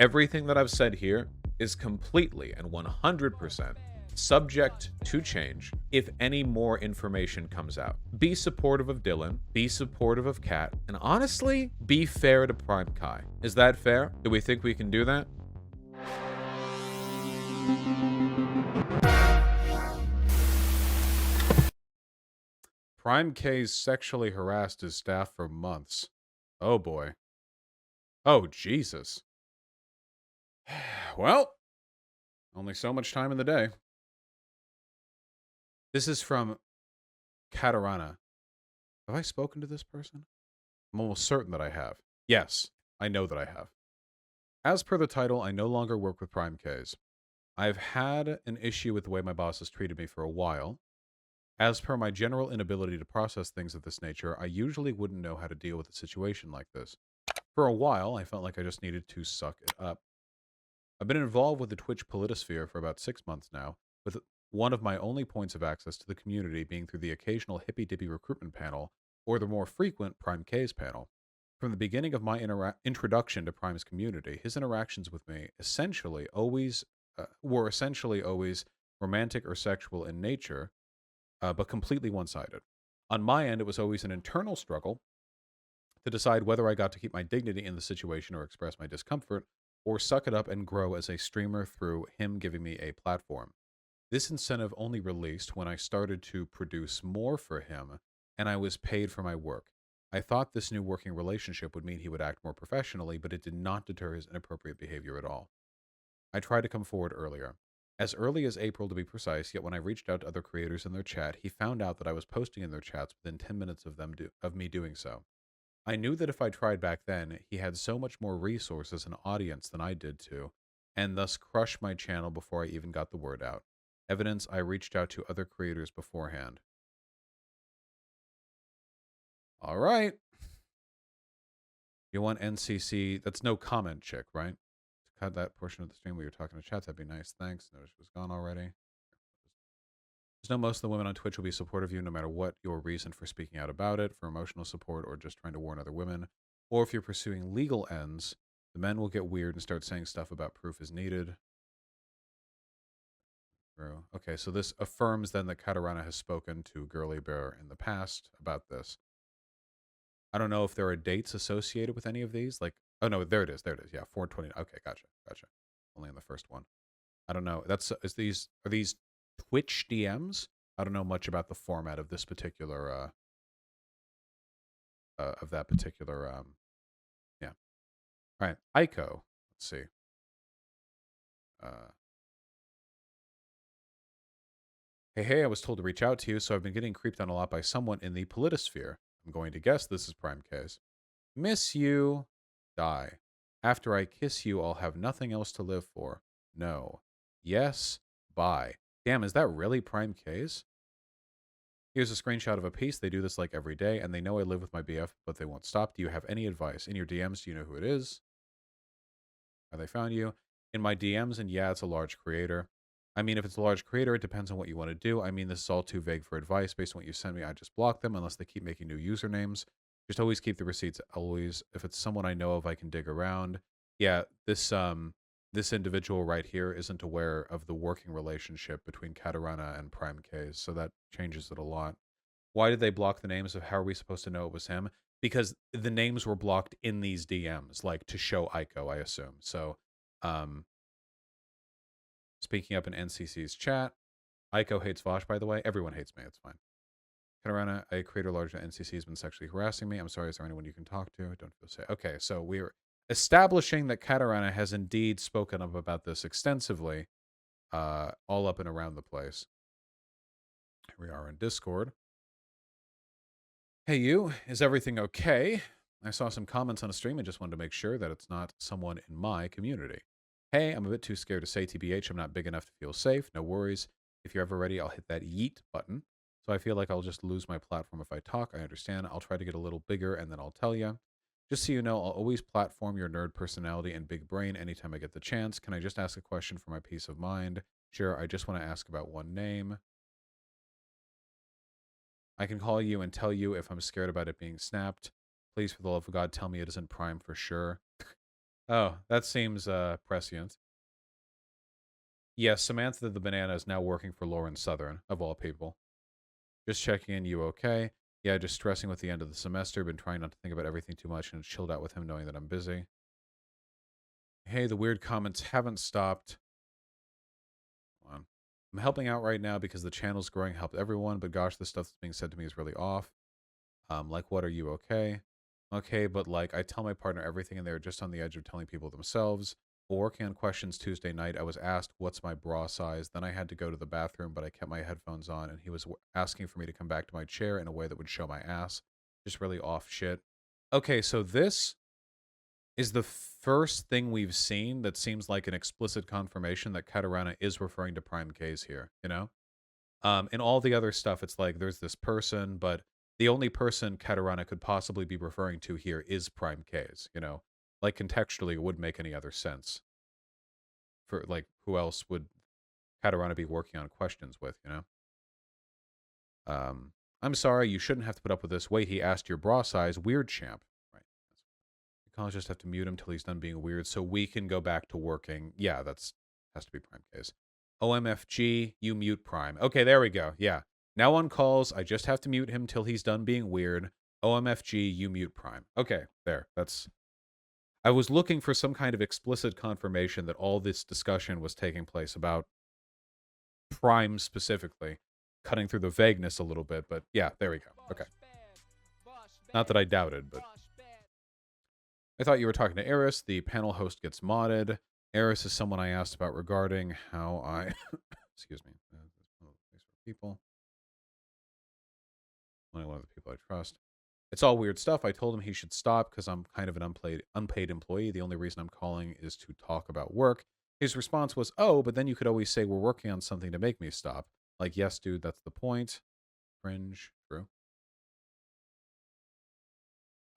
Everything that I've said here is completely and 100% subject to change if any more information comes out. Be supportive of Dylan, be supportive of Kat, and honestly, be fair to PrimeCayes. Is that fair? Do we think we can do that? PrimeCayes sexually harassed his staff for months. Oh boy. Oh, Jesus. Well, only so much time in the day. This is from Katarana. Have I spoken to this person? I'm almost certain that I have. Yes, I know that I have. As per the title, I no longer work with PrimeCayes. I've had an issue with the way my boss has treated me for a while. As per my general inability to process things of this nature, I usually wouldn't know how to deal with a situation like this. For a while, I felt like I just needed to suck it up. I've been involved with the Twitch politosphere for about 6 months now, with one of my only points of access to the community being through the occasional hippy-dippy recruitment panel, or the more frequent PrimeCayes panel. From the beginning of my introduction to Prime's community, his interactions with me were essentially always romantic or sexual in nature, but completely one-sided. On my end, it was always an internal struggle to decide whether I got to keep my dignity in the situation or express my discomfort, or suck it up and grow as a streamer through him giving me a platform. This incentive only released when I started to produce more for him, and I was paid for my work. I thought this new working relationship would mean he would act more professionally, but it did not deter his inappropriate behavior at all. I tried to come forward earlier. As early as April, to be precise, yet when I reached out to other creators in their chat, he found out that I was posting in their chats within 10 minutes of me doing so. I knew that if I tried back then, he had so much more resources and audience than I did too, and thus crushed my channel before I even got the word out. Evidence I reached out to other creators beforehand. All right. You want NCC? That's no comment chick, right? To cut that portion of the stream where you're talking to chat, that'd be nice. Thanks. Notice she was gone already. Just know most of the women on Twitch will be supportive of you no matter what your reason for speaking out about it, for emotional support or just trying to warn other women. Or if you're pursuing legal ends, the men will get weird and start saying stuff about proof is needed. Okay, so this affirms then that Katarana has spoken to Girly Bear in the past about this. I don't know if there are dates associated with any of these. Like, oh no, there it is. There it is. Yeah, 420. Okay, gotcha. Only in the first one. I don't know. Are these Twitch DMs? I don't know much about the format of this particular yeah. All right, Aiko. Let's see. Hey, I was told to reach out to you, so I've been getting creeped on a lot by someone in the politosphere. I'm going to guess this is PrimeCayes. Miss you. Die. After I kiss you, I'll have nothing else to live for. No. Yes. Bye. Damn, is that really PrimeCayes? Here's a screenshot of a piece. They do this like every day, and they know I live with my BF, but they won't stop. Do you have any advice? In your DMs, do you know who it is? Have they found you? In my DMs, and yeah, it's a large creator. I mean, if it's a large creator, it depends on what you want to do. I mean, this is all too vague for advice. Based on what you sent me, I just block them unless they keep making new usernames. Just always keep the receipts. Always, if it's someone I know of, I can dig around. Yeah, this individual right here isn't aware of the working relationship between Katarana and PrimeCayes, so that changes it a lot. Why did they block the names? How are we supposed to know it was him? Because the names were blocked in these DMs, like to show Aiko, I assume. So, speaking up in NCC's chat, Aiko hates Vosh, by the way. Everyone hates me. It's fine. Katarana, a creator large at NCC, has been sexually harassing me. I'm sorry. Is there anyone you can talk to? Don't feel safe. Okay, so we're establishing that Katarana has indeed spoken up about this extensively, all up and around the place. Here we are in Discord. Hey, you. Is everything okay? I saw some comments on a stream and just wanted to make sure that it's not someone in my community. Hey, I'm a bit too scared to say TBH. I'm not big enough to feel safe. No worries. If you're ever ready, I'll hit that yeet button. So I feel like I'll just lose my platform if I talk. I understand. I'll try to get a little bigger and then I'll tell you. Just so you know, I'll always platform your nerd personality and big brain anytime I get the chance. Can I just ask a question for my peace of mind? Sure, I just want to ask about one name. I can call you and tell you if I'm scared about it being snapped. Please, for the love of God, tell me it isn't Prime for sure. Oh, that seems prescient. Yes, Samantha the banana is now working for Lauren Southern, of all people. Just checking in, you okay? Yeah, just stressing with the end of the semester. Been trying not to think about everything too much and chilled out with him knowing that I'm busy. Hey, the weird comments haven't stopped. Hold on. I'm helping out right now because the channel's growing, helped everyone, but gosh, the stuff that's being said to me is really off. Like, what, are you okay? Okay, but like, I tell my partner everything and they're just on the edge of telling people themselves. While working on questions Tuesday night, I was asked, what's my bra size? Then I had to go to the bathroom, but I kept my headphones on and he was asking for me to come back to my chair in a way that would show my ass. Just really off shit. Okay, so this is the first thing we've seen that seems like an explicit confirmation that Katarana is referring to PrimeCayes here, you know? In all the other stuff, it's like there's this person, but the only person Katarana could possibly be referring to here is PrimeCayes, you know? Like, contextually, it wouldn't make any other sense. For, like, who else would Katarana be working on questions with, you know? I'm sorry, you shouldn't have to put up with this. Wait, he asked your bra size. Weird champ. Right. You can't just have to mute him till he's done being weird so we can go back to working. Yeah, that's has to be PrimeCayes. OMFG, you mute Prime. Okay, there we go. Yeah. Now on calls, I just have to mute him till he's done being weird. OMFG, you mute Prime. Okay, there. That's. I was looking for some kind of explicit confirmation that all this discussion was taking place about Prime specifically, cutting through the vagueness a little bit, but yeah, there we go. Okay. Not that I doubted, but I thought you were talking to Eris. The panel host gets modded. Eris is someone I asked about regarding how I excuse me. People. Only one of the people I trust. It's all weird stuff. I told him he should stop because I'm kind of an unpaid employee. The only reason I'm calling is to talk about work. His response was, "Oh, but then you could always say we're working on something to make me stop." Like, yes, dude, that's the point. Cringe. True.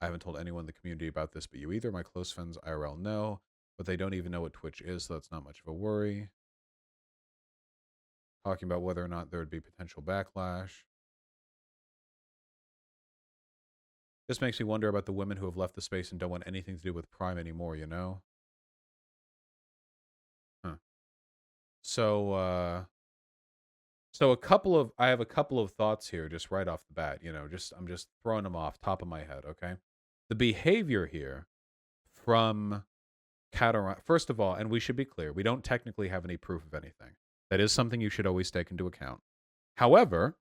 I haven't told anyone in the community about this, but you either. My close friends IRL know, but they don't even know what Twitch is, so that's not much of a worry. Talking about whether or not there would be potential backlash. This makes me wonder about the women who have left the space and don't want anything to do with Prime anymore, you know? Huh. So, I have a couple of thoughts here just right off the bat, you know, I'm just throwing them off top of my head, okay? The behavior here from Katarana, first of all, and we should be clear, we don't technically have any proof of anything. That is something you should always take into account. However,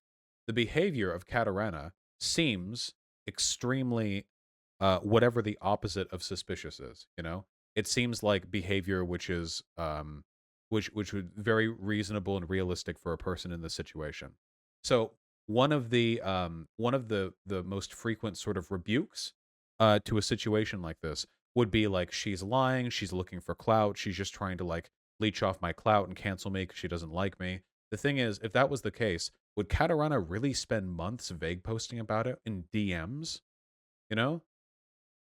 the behavior of Katarana seems extremely whatever the opposite of suspicious is, you know? It seems like behavior which is which would very reasonable and realistic for a person in this situation. So one of the most frequent sort of rebukes to a situation like this would be like, she's lying, she's looking for clout, she's just trying to like leech off my clout and cancel me because she doesn't like me. The thing is, if that was the case, would Katarana really spend months vague posting about it in DMs? You know?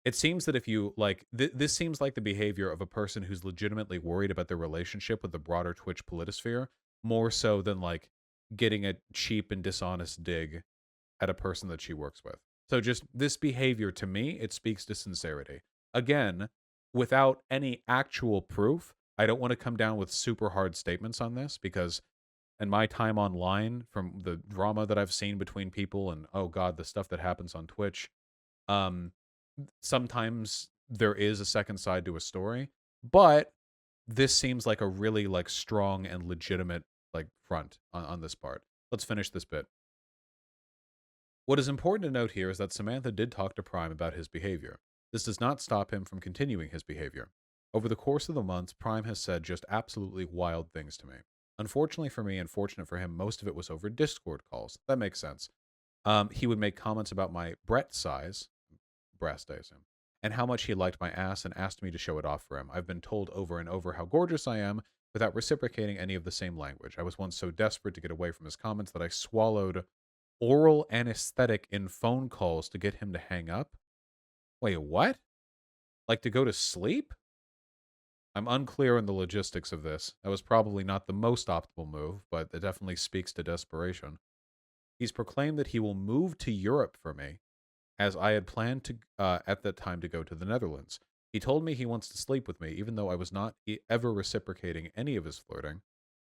It seems that if you like this seems like the behavior of a person who's legitimately worried about their relationship with the broader Twitch politosphere, more so than like getting a cheap and dishonest dig at a person that she works with. So just this behavior, to me, it speaks to sincerity. Again, without any actual proof, I don't want to come down with super hard statements on this because in my time online, from the drama that I've seen between people and, oh god, the stuff that happens on Twitch, um sometimes there is a second side to a story, but this seems like a really like strong and legitimate like front on this part. Let's finish this bit. What is important to note here is that Samantha did talk to Prime about his behavior. This does not stop him from continuing his behavior. Over the course of the months, Prime has said just absolutely wild things to me. Unfortunately for me and fortunate for him, most of it was over Discord calls. That makes sense. He would make comments about my Brett size, breast, I assume, and how much he liked my ass and asked me to show it off for him. I've been told over and over how gorgeous I am without reciprocating any of the same language. I was once so desperate to get away from his comments that I swallowed oral anesthetic in phone calls to get him to hang up. Wait, what? Like to go to sleep? I'm unclear on the logistics of this. That was probably not the most optimal move, but it definitely speaks to desperation. He's proclaimed that he will move to Europe for me, as I had planned to at that time to go to the Netherlands. He told me he wants to sleep with me, even though I was not ever reciprocating any of his flirting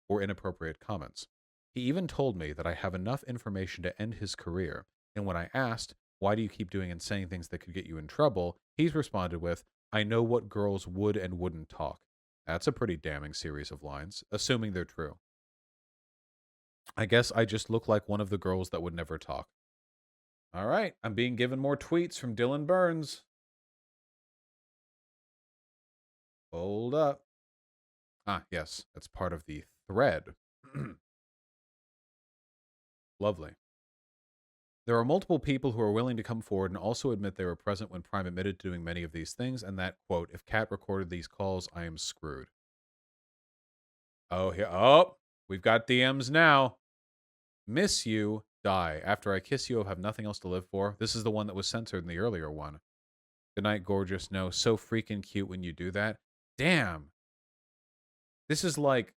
or inappropriate comments. He even told me that I have enough information to end his career, and when I asked, why do you keep doing and saying things that could get you in trouble, he's responded with, I know what girls would and wouldn't talk. That's a pretty damning series of lines, assuming they're true. I guess I just look like one of the girls that would never talk. All right, I'm being given more tweets from Dylan Burns. Hold up. Ah, yes, that's part of the thread. Lovely. There are multiple people who are willing to come forward and also admit they were present when Prime admitted to doing many of these things, and that, quote, if Kat recorded these calls, I am screwed. Oh, here. Oh, we've got DMs now. Miss you, die. After I kiss you, I'll have nothing else to live for. This is the one that was censored in the earlier one. Good night, gorgeous. No, so freaking cute when you do that. Damn. This is like,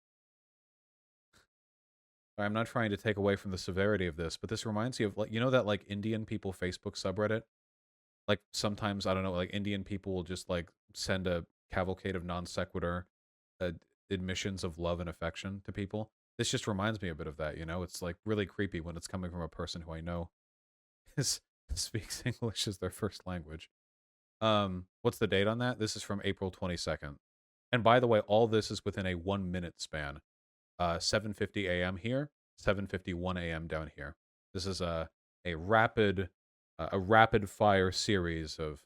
I'm not trying to take away from the severity of this, but this reminds me of, like, you know that, like, Indian people Facebook subreddit? Like, sometimes, I don't know, like, Indian people will just, like, send a cavalcade of non sequitur uh, admissions of love and affection to people. This just reminds me a bit of that, you know? It's, like, really creepy when it's coming from a person who I know is, speaks English as their first language. What's the date on that? This is from April 22nd. And by the way, all this is within a 1 minute span. 7:50 a.m. here, 7:51 a.m. down here. This is a rapid fire series of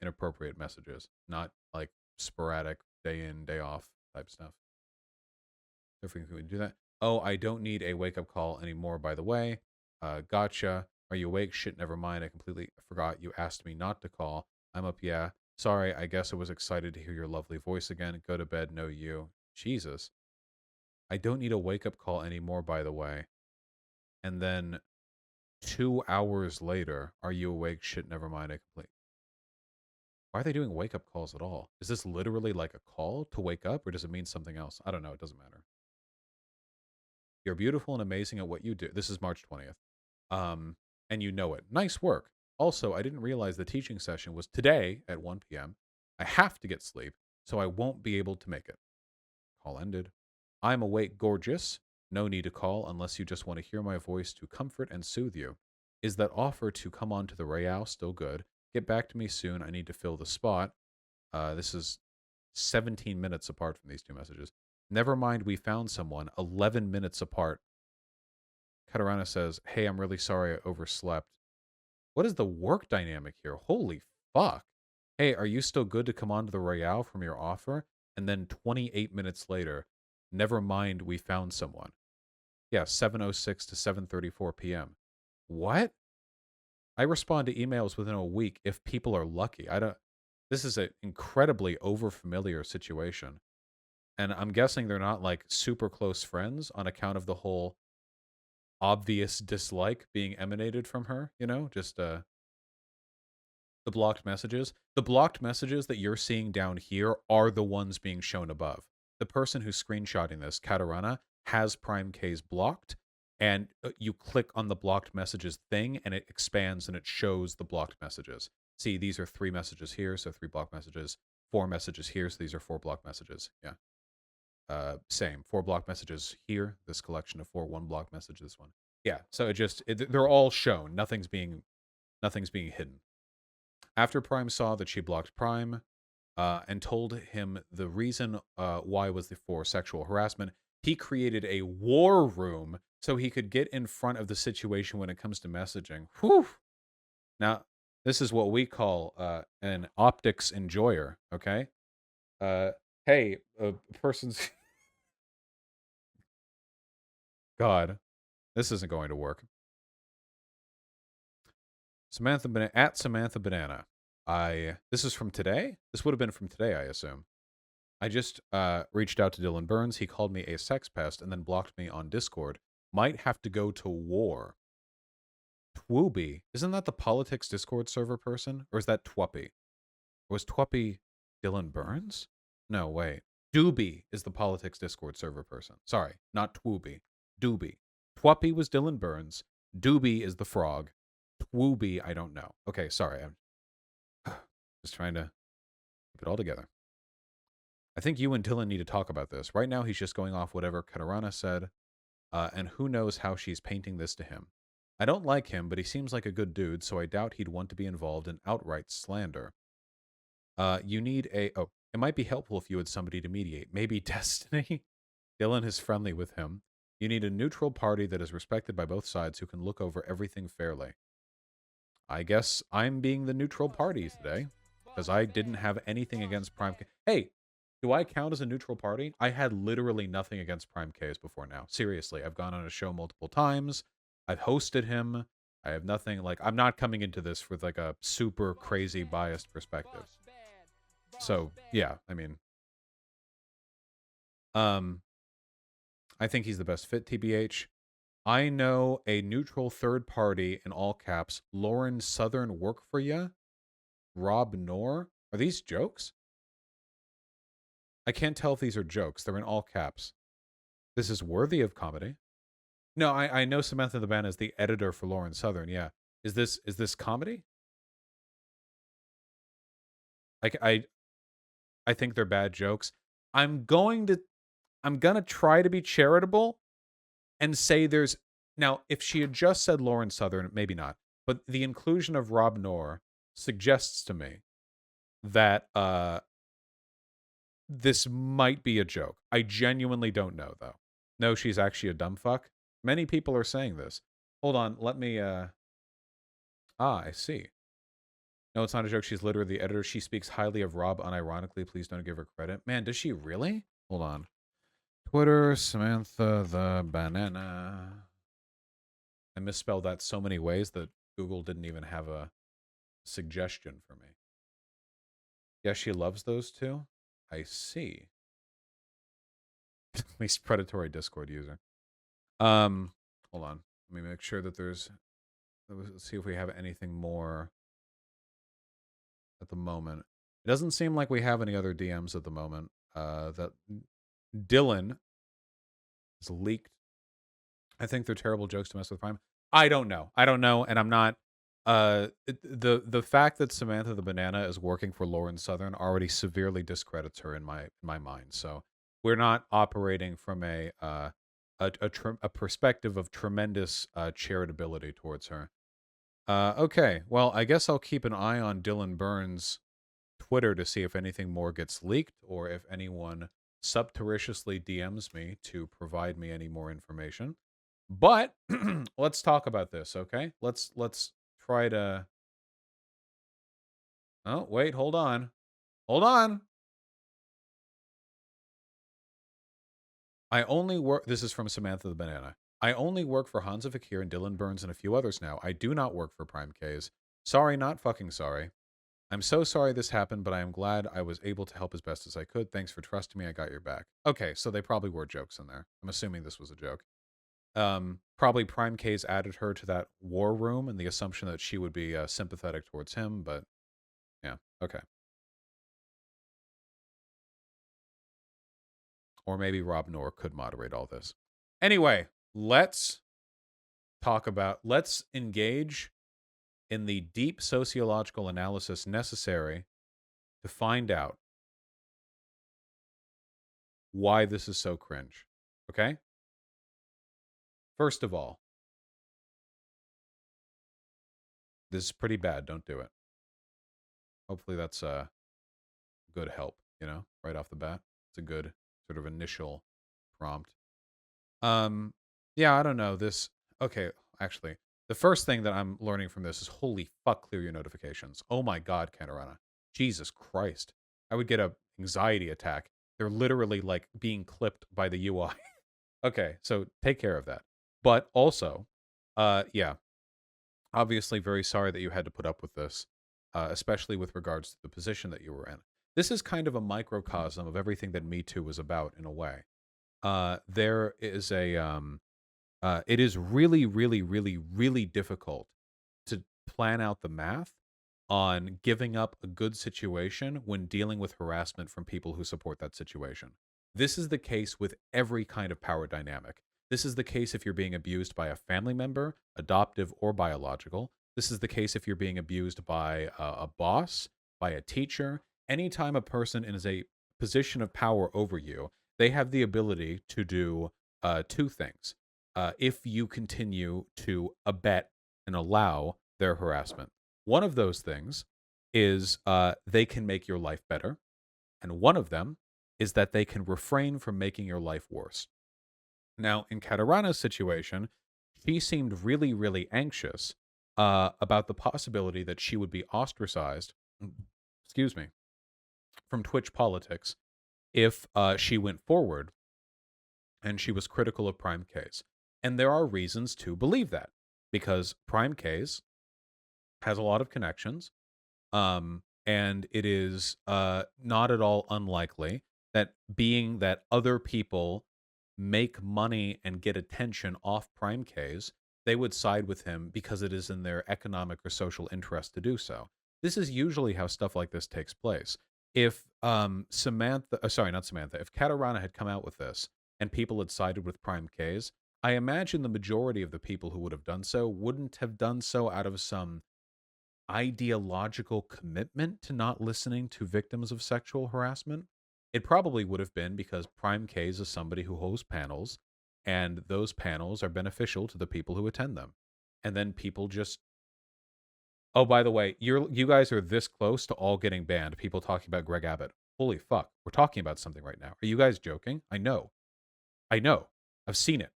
inappropriate messages, not like sporadic day in day off type stuff. If we can do that. Oh, I don't need a wake up call anymore. By the way, gotcha. Are you awake? Shit, never mind. I completely forgot you asked me not to call. I'm up. Yeah. Sorry. I guess I was excited to hear your lovely voice again. Go to bed. No, you. Jesus. I don't need a wake up call anymore, by the way. And then 2 hours later, are you awake? Shit, never mind. I completely. Why are they doing wake up calls at all? Is this literally like a call to wake up, or does it mean something else? I don't know. It doesn't matter. You're beautiful and amazing at what you do. This is March 20th. And you know it. Nice work. Also, I didn't realize the teaching session was today at 1 p.m. I have to get sleep, so I won't be able to make it. Call ended. I'm awake, gorgeous. No need to call unless you just want to hear my voice to comfort and soothe you. Is that offer to come on to the Royale still good? Get back to me soon. I need to fill the spot. This is 17 minutes apart from these two messages. Never mind, we found someone 11 minutes apart. Katarana says, hey, I'm really sorry I overslept. What is the work dynamic here? Holy fuck. Hey, are you still good to come on to the Royale from your offer? And then 28 minutes later, never mind, we found someone. Yeah, 7:06 to 7:34 p.m. What? I respond to emails within a week if people are lucky. I don't. This is an incredibly overfamiliar situation. And I'm guessing they're not like super close friends on account of the whole obvious dislike being emanated from her, you know? Just the blocked messages. The blocked messages that you're seeing down here are the ones being shown above. The person who's screenshotting this, Katarana, has PrimeCayes blocked, and you click on the blocked messages thing, and it expands and it shows the blocked messages. See, these are 3 messages here, so 3 blocked messages. 4 messages here, so these are 4 blocked messages. Yeah. Same. 4 block messages here. This collection of 4, 1 block message. This one. Yeah. So they're all shown. Nothing's being hidden. After Prime saw that she blocked Prime, and told him the reason why was for sexual harassment, he created a war room so he could get in front of the situation when it comes to messaging. Whew. Now, this is what we call an optics enjoyer. Okay. Hey, a person's. God, this isn't going to work. At Samantha Banana. This is from today? This would have been from today, I assume. I just reached out to Dylan Burns. He called me a sex pest and then blocked me on Discord. Might have to go to war. Twooby. Isn't that the politics Discord server person? Or is that Twuppy? Or was Twuppy Dylan Burns? No, wait. Doobie is the politics Discord server person. Sorry, not Twooby. Doobie. Twuppy was Dylan Burns. Doobie is the frog. Twooby, I don't know. Okay, sorry. I'm just trying to Keep it all together. I think you and Dylan need to talk about this. Right now, he's just going off whatever Katarana said, and who knows how she's painting this to him. I don't like him, but he seems like a good dude, so I doubt he'd want to be involved in outright slander. You need a... Oh, it might be helpful if you had somebody to mediate. Maybe Destiny? Dylan is friendly with him. You need a neutral party that is respected by both sides who can look over everything fairly. I guess I'm being the neutral party today, because I didn't have anything against PrimeCayes. Hey, do I count as a neutral party? I had literally nothing against PrimeCayes before now. Seriously, I've gone on a show multiple times. I've hosted him. I have nothing, like, I'm not coming into this with, like, a super crazy biased perspective. So, yeah, I mean, I think he's the best fit, TBH. I know a neutral third party, in all caps, Lauren Southern work for ya? Rob Noor? Are these jokes? I can't tell if these are jokes. They're in all caps. This is worthy of comedy. No, I know Samantha the Ban is the editor for Lauren Southern, yeah. Is this comedy? Like, I think they're bad jokes. I'm gonna try to be charitable and say there's... Now, if she had just said Lauren Southern, maybe not. But the inclusion of Rob Noor suggests to me that this might be a joke. I genuinely don't know, though. No, she's actually a dumb fuck. Many people are saying this. Hold on, let me... I see. No, it's not a joke. She's literally the editor. She speaks highly of Rob unironically. Please don't give her credit. Man, does she really? Hold on. Twitter, Samantha the Banana. I misspelled that so many ways that Google didn't even have a suggestion for me. Yeah, she loves those two. I see. Least predatory Discord user. Hold on. Let me make sure that there's... Let's see if we have anything more at the moment. It doesn't seem like we have any other DMs at the moment. That Dylan is leaked. I think they're terrible jokes to mess with Prime. I don't know, and I'm not... the fact that Samantha the Banana is working for Lauren Southern already severely discredits her in my mind. So we're not operating from a perspective of tremendous charitability towards her. Okay, well, I guess I'll keep an eye on Dylan Burns' Twitter to see if anything more gets leaked or if anyone surreptitiously DMs me to provide me any more information. But let's talk about this, okay? Let's try to... Oh, wait, hold on. Hold on. I only work... This is from Samantha the Banana. I only work for Hansa Fakir and Dylan Burns and a few others now. I do not work for PrimeCayes. Sorry, not fucking sorry. I'm so sorry this happened, but I am glad I was able to help as best as I could. Thanks for trusting me. I got your back. Okay, so they probably were jokes in there. I'm assuming this was a joke. Probably PrimeCayes added her to that war room in the assumption that she would be sympathetic towards him, but yeah, okay. Or maybe Rob Noor could moderate all this. Anyway, let's engage in the deep sociological analysis necessary to find out why this is so cringe. Okay? First of all, this is pretty bad. Don't do it. Hopefully that's a good help, right off the bat. It's a good sort of initial prompt. Yeah, I don't know. Okay, actually, the first thing that I'm learning from this is, holy fuck, clear your notifications. Oh my God, Katarana. Jesus Christ. I would get a anxiety attack. They're literally like being clipped by the UI. Okay, so take care of that. But also, yeah, obviously very sorry that you had to put up with this, especially with regards to the position that you were in. This is kind of a microcosm of everything that Me Too was about in a way. There is it is really, really, really, really difficult to plan out the math on giving up a good situation when dealing with harassment from people who support that situation. This is the case with every kind of power dynamic. This is the case if you're being abused by a family member, adoptive or biological. This is the case if you're being abused by a boss, by a teacher, anytime a person is a position of power over you, they have the ability to do two things. If you continue to abet and allow their harassment, one of those things is they can make your life better, and one of them is that they can refrain from making your life worse. Now, in Katarana's situation, she seemed really, really anxious about the possibility that she would be ostracized, mm, excuse me, from Twitch politics if she went forward and she was critical of PrimeCayes. And there are reasons to believe that because PrimeCayes has a lot of connections, and it is not at all unlikely that being that other people make money and get attention off PrimeCayes, they would side with him because it is in their economic or social interest to do so. This is usually how stuff like this takes place. If Samantha, sorry, not Samantha, if Katarana had come out with this and people had sided with PrimeCayes, I imagine the majority of the people who would have done so wouldn't have done so out of some ideological commitment to not listening to victims of sexual harassment. It probably would have been because PrimeCayes is somebody who hosts panels, and those panels are beneficial to the people who attend them. And then people just, oh, by the way, you guys are this close to all getting banned. People talking about Greg Abbott. Holy fuck, we're talking about something right now. Are you guys joking? I know, I've seen it.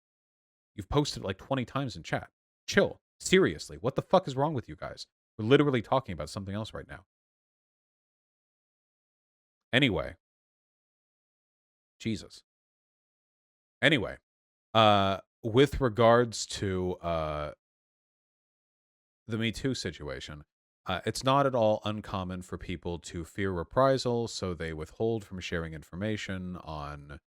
You've posted it like 20 times in chat. Chill. Seriously, what the fuck is wrong with you guys? We're literally talking about something else right now. Anyway, Jesus. Anyway, with regards to the Me Too situation, it's not at all uncommon for people to fear reprisal, so they withhold from sharing information on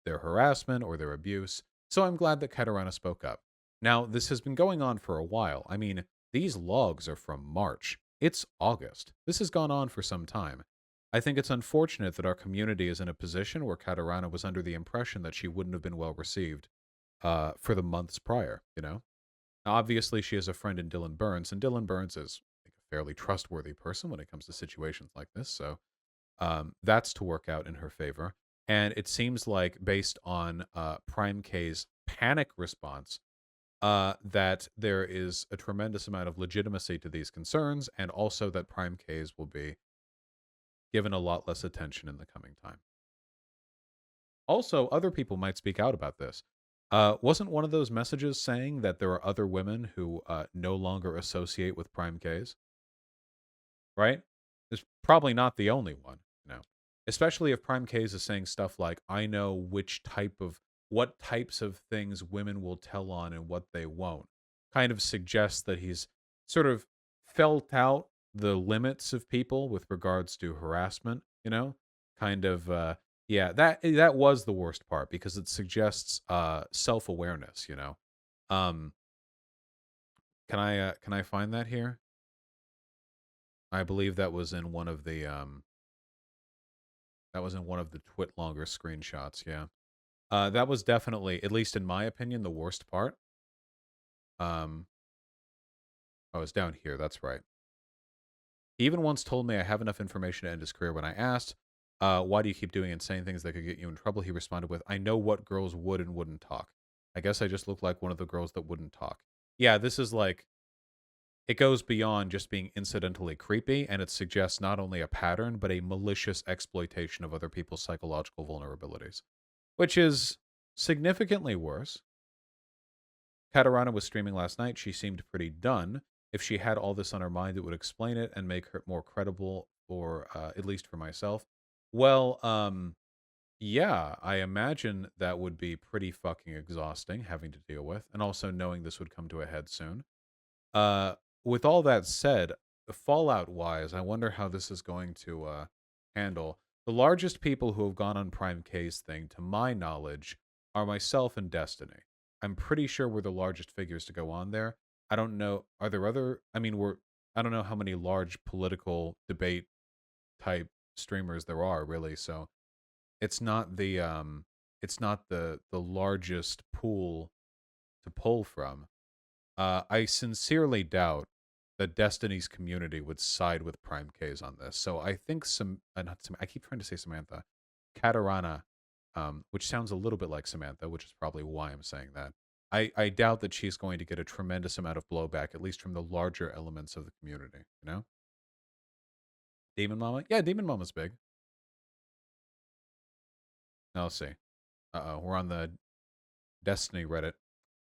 their harassment or their abuse. So I'm glad that Katarana spoke up. Now, this has been going on for a while. I mean, these logs are from March. It's August. This has gone on for some time. I think it's unfortunate that our community is in a position where Katarana was under the impression that she wouldn't have been well received for the months prior, you know? Now, obviously, she has a friend in Dylan Burns, and Dylan Burns is like, a fairly trustworthy person when it comes to situations like this. So that's to work out in her favor. And it seems like, based on PrimeCayes' panic response, that there is a tremendous amount of legitimacy to these concerns, and also that PrimeCayes will be given a lot less attention in the coming time. Also, other people might speak out about this. Wasn't one of those messages saying that there are other women who no longer associate with PrimeCayes? Right? It's probably not the only one, you know. Especially if PrimeCayes is saying stuff like, I know what types of things women will tell on and what they won't. Kind of suggests that he's sort of felt out the limits of people with regards to harassment, you know? Kind of yeah, that was the worst part because it suggests self-awareness, you know. Um can I find that here? I believe that was in one of the TwitLonger screenshots, yeah. That was definitely, at least in my opinion, the worst part. Um, oh, it's down here, that's right. He even once told me I have enough information to end his career. When I asked, why do you keep doing and saying things that could get you in trouble, he responded with, I know what girls would and wouldn't talk. I guess I just look like one of the girls that wouldn't talk. Yeah, this is like, it goes beyond just being incidentally creepy, and it suggests not only a pattern, but a malicious exploitation of other people's psychological vulnerabilities, which is significantly worse. Katarana was streaming last night. She seemed pretty done. If she had all this on her mind, it would explain it and make her more credible, or at least for myself. Well, yeah, I imagine that would be pretty fucking exhausting having to deal with, and also knowing this would come to a head soon. Uh, with all that said, Fallout wise, I wonder how this is going to handle. The largest people who have gone on PrimeCayes thing, to my knowledge, are myself and Destiny. I'm pretty sure we're the largest figures to go on there. I don't know. Are there other? I mean, I don't know how many large political debate type streamers there are really. So it's not the largest pool to pull from. I sincerely doubt that Destiny's community would side with PrimeCayes on this. So I think not some. I keep trying to say Samantha, Katarana, which sounds a little bit like Samantha, which is probably why I'm saying that. I doubt that she's going to get a tremendous amount of blowback, at least from the larger elements of the community. You know, Demon Mama, yeah, Demon Mama's big. Now let's see. We're on the Destiny Reddit.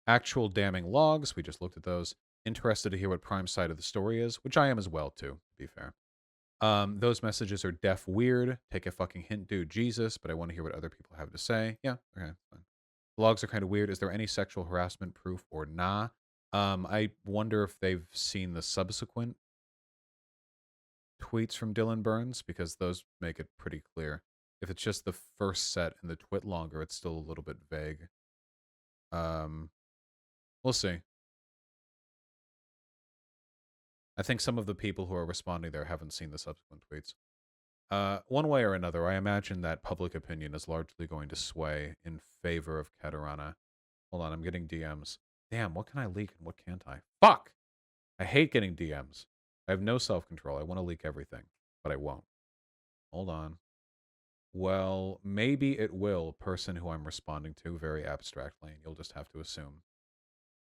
Actual damning logs. We just looked at those. Interested to hear what Prime's side of the story is, which I am as well, too, to be fair. Those messages are deaf weird. Take a fucking hint, dude. Jesus, but I want to hear what other people have to say. Yeah, okay, fine. The logs are kind of weird. Is there any sexual harassment proof or nah? I wonder if they've seen the subsequent tweets from Dylan Burns, because those make it pretty clear. If it's just the first set in the TwitLonger, it's still a little bit vague. We'll see. I think some of the people who are responding there haven't seen the subsequent tweets. One way or another, I imagine that public opinion is largely going to sway in favor of Katarana. Hold on, I'm getting DMs. Damn, what can I leak and what can't I? Fuck! I hate getting DMs. I have no self-control. I want to leak everything, but I won't. Hold on. Well, maybe it will, person who I'm responding to very abstractly, and you'll just have to assume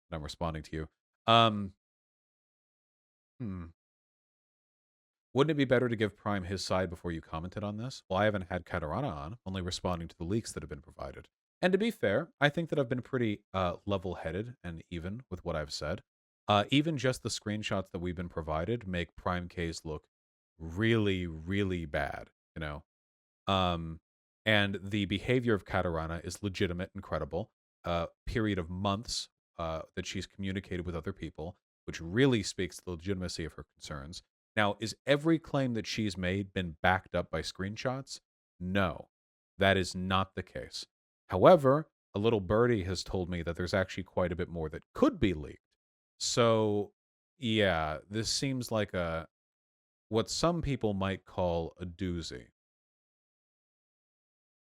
that I'm responding to you. Wouldn't it be better to give Prime his side before you commented on this? Well, I haven't had Katarana on, only responding to the leaks that have been provided. And to be fair, I think that I've been pretty level-headed and even with what I've said. Even just the screenshots that we've been provided make PrimeCayes look really, really bad, you know? And the behavior of Katarana is legitimate and credible. Period of months that she's communicated with other people, which really speaks to the legitimacy of her concerns. Now, is every claim that she's made been backed up by screenshots? No, that is not the case. However, a little birdie has told me that there's actually quite a bit more that could be leaked. So, yeah, this seems like what some people might call a doozy.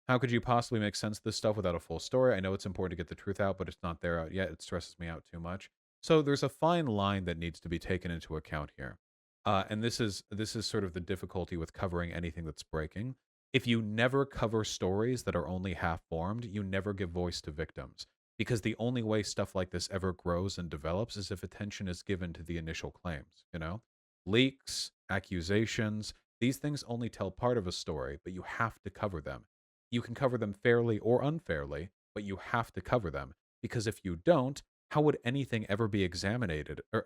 How could you possibly make sense of this stuff without a full story? I know it's important to get the truth out, but it's not there out yet. It stresses me out too much. So there's a fine line that needs to be taken into account here. And this is sort of the difficulty with covering anything that's breaking. If you never cover stories that are only half formed, you never give voice to victims. Because the only way stuff like this ever grows and develops is if attention is given to the initial claims, you know? Leaks, accusations, these things only tell part of a story, but you have to cover them. You can cover them fairly or unfairly, but you have to cover them. Because if you don't, how would anything ever be investigated and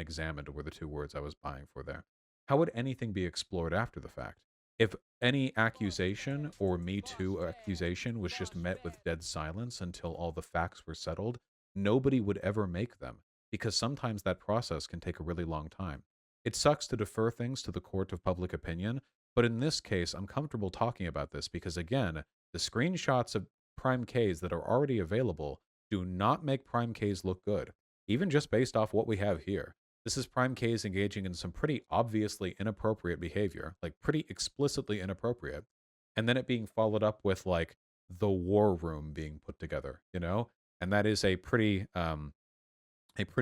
examined were the two words I was buying for there. How would anything be explored after the fact? If any accusation or Me Too accusation was just met with dead silence until all the facts were settled, nobody would ever make them, because sometimes that process can take a really long time. It sucks to defer things to the court of public opinion, but in this case, I'm comfortable talking about this because, again, the screenshots of PrimeCayes that are already available do not make PrimeCayes look good, even just based off what we have here. This is PrimeCayes engaging in some pretty obviously inappropriate behavior, like pretty explicitly inappropriate, and then it being followed up with like the war room being put together, you know? And that is a pretty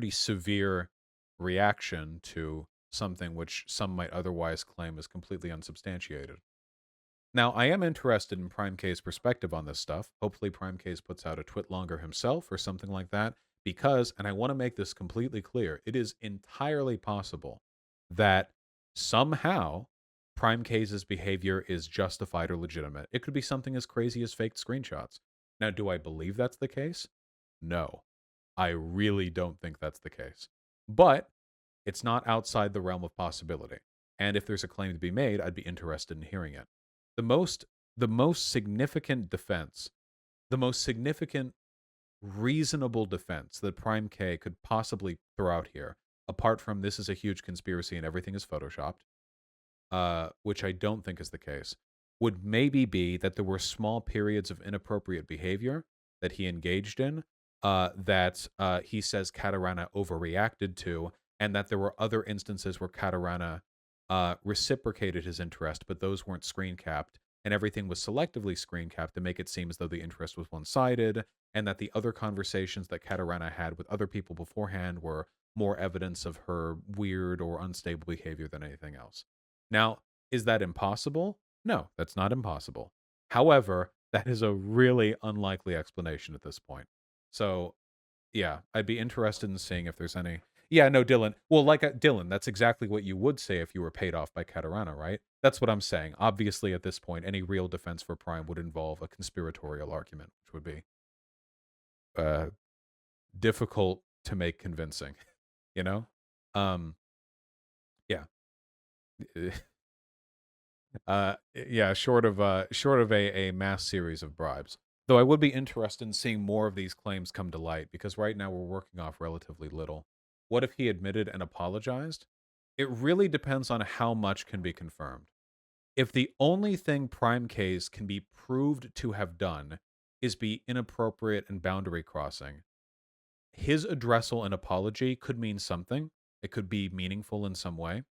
severe reaction to something which some might otherwise claim is completely unsubstantiated. Now, I am interested in PrimeCayes' perspective on this stuff. Hopefully, PrimeCayes puts out a TwitLonger himself or something like that, because, and I want to make this completely clear, it is entirely possible that somehow PrimeCayes' behavior is justified or legitimate. It could be something as crazy as faked screenshots. Now, do I believe that's the case? No. I really don't think that's the case. But it's not outside the realm of possibility. And if there's a claim to be made, I'd be interested in hearing it. The most significant defense, the most significant reasonable defense that PrimeCay could possibly throw out here, apart from this is a huge conspiracy and everything is photoshopped, which I don't think is the case, would maybe be that there were small periods of inappropriate behavior that he engaged in, that he says Katarana overreacted to, and that there were other instances where Katarana reciprocated his interest, but those weren't screen capped, and everything was selectively screen capped to make it seem as though the interest was one-sided, and that the other conversations that Katarana had with other people beforehand were more evidence of her weird or unstable behavior than anything else. Now, is that impossible? No, that's not impossible. However, that is a really unlikely explanation at this point. So, yeah, I'd be interested in seeing if there's any. Yeah, no, Dylan. Well, like Dylan, that's exactly what you would say if you were paid off by Katarana, right? That's what I'm saying. Obviously, at this point, any real defense for Prime would involve a conspiratorial argument, which would be uh, difficult to make convincing. You know? Um, yeah. Yeah, short of a mass series of bribes. Though I would be interested in seeing more of these claims come to light, because right now we're working off relatively little. What if he admitted and apologized? It really depends on how much can be confirmed. If the only thing PrimeCayes can be proved to have done is be inappropriate and boundary crossing, his addressal and apology could mean something. It could be meaningful in some way.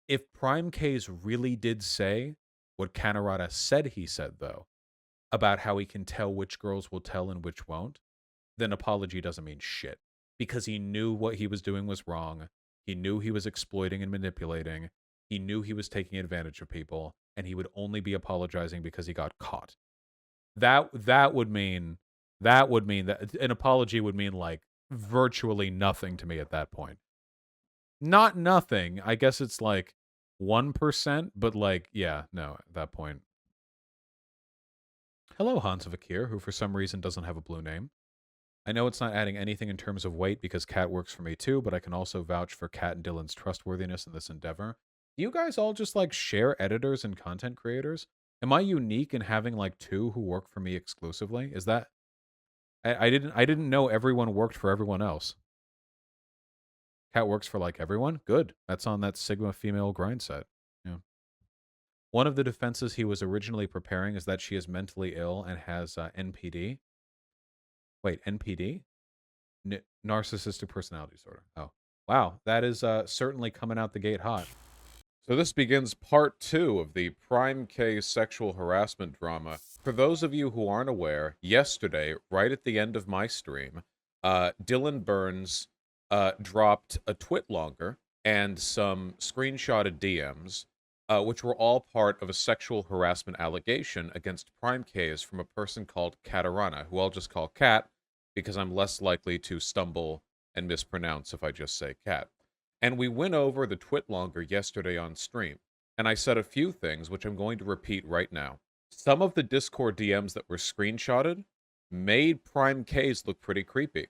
If PrimeCayes really did say what Katarana said he said, though, about how he can tell which girls will tell and which won't, then apology doesn't mean shit. Because he knew what he was doing was wrong. He knew he was exploiting and manipulating. He knew he was taking advantage of people, and he would only be apologizing because he got caught. That would mean that an apology would mean like virtually nothing to me at that point. Not nothing. I guess it's like 1%, but like, yeah, no, at that point. Hello, Hans of Akir, who for some reason doesn't have a blue name. I know it's not adding anything in terms of weight because Kat works for me too, but I can also vouch for Kat and Dylan's trustworthiness in this endeavor. Do you guys all just like share editors and content creators? Am I unique in having like two who work for me exclusively? Is that I didn't know everyone worked for everyone else. Kat works for like everyone? Good. That's on that Sigma female grind set. Yeah. One of the defenses he was originally preparing is that she is mentally ill and has NPD. Wait, NPD? Narcissistic personality disorder. Oh, wow. That is certainly coming out the gate hot. So this begins part 2 of the PrimeCayes sexual harassment drama. For those of you who aren't aware, yesterday, right at the end of my stream, Dylan Burns dropped a TwitLonger and some screenshotted DMs, which were all part of a sexual harassment allegation against PrimeCayes from a person called Katarana, who I'll just call Kat, because I'm less likely to stumble and mispronounce if I just say Kat. And we went over the TwitLonger yesterday on stream, and I said a few things, which I'm going to repeat right now. Some of the Discord DMs that were screenshotted made PrimeCayes look pretty creepy.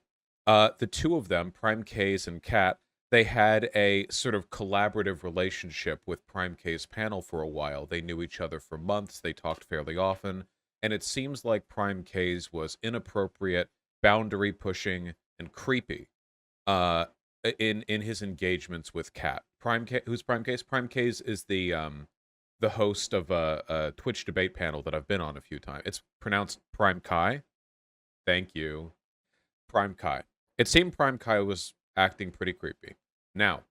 The two of them, PrimeCayes and Kat, they had a sort of collaborative relationship with PrimeCayes panel for a while. They knew each other for months, they talked fairly often, and it seems like PrimeCayes was inappropriate, boundary pushing, and creepy in his engagements with Kat. Who's PrimeCayes? PrimeCayes is the host of a Twitch debate panel that I've been on a few times. It's pronounced PrimeCayes. Thank you. PrimeCayes. It seemed PrimeCayes was acting pretty creepy. Now,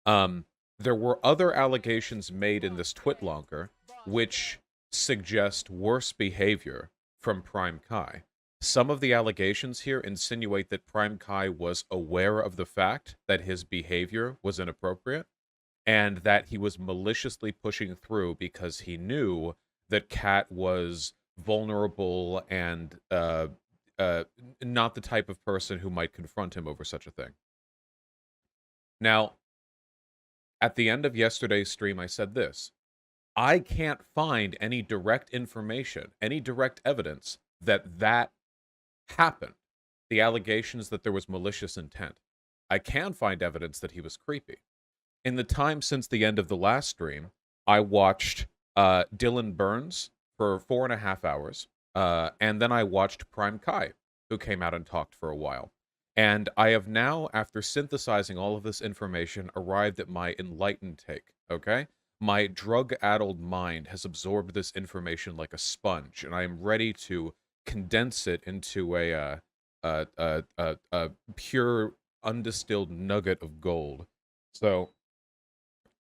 there were other allegations made in this TwitLonger which suggest worse behavior from PrimeCayes. Some of the allegations here insinuate that PrimeCayes was aware of the fact that his behavior was inappropriate and that he was maliciously pushing through because he knew that Kat was vulnerable and not the type of person who might confront him over such a thing. Now, at the end of yesterday's stream, I said this. I can't find any direct information, any direct evidence that happened. The allegations that there was malicious intent. I can find evidence that he was creepy. In the time since the end of the last stream, I watched Dylan Burns for 4.5 hours, and then I watched PrimeCayes, who came out and talked for a while. And I have now, after synthesizing all of this information, arrived at my enlightened take, okay? My drug-addled mind has absorbed this information like a sponge, and I am ready to condense it into a pure, undistilled nugget of gold. So,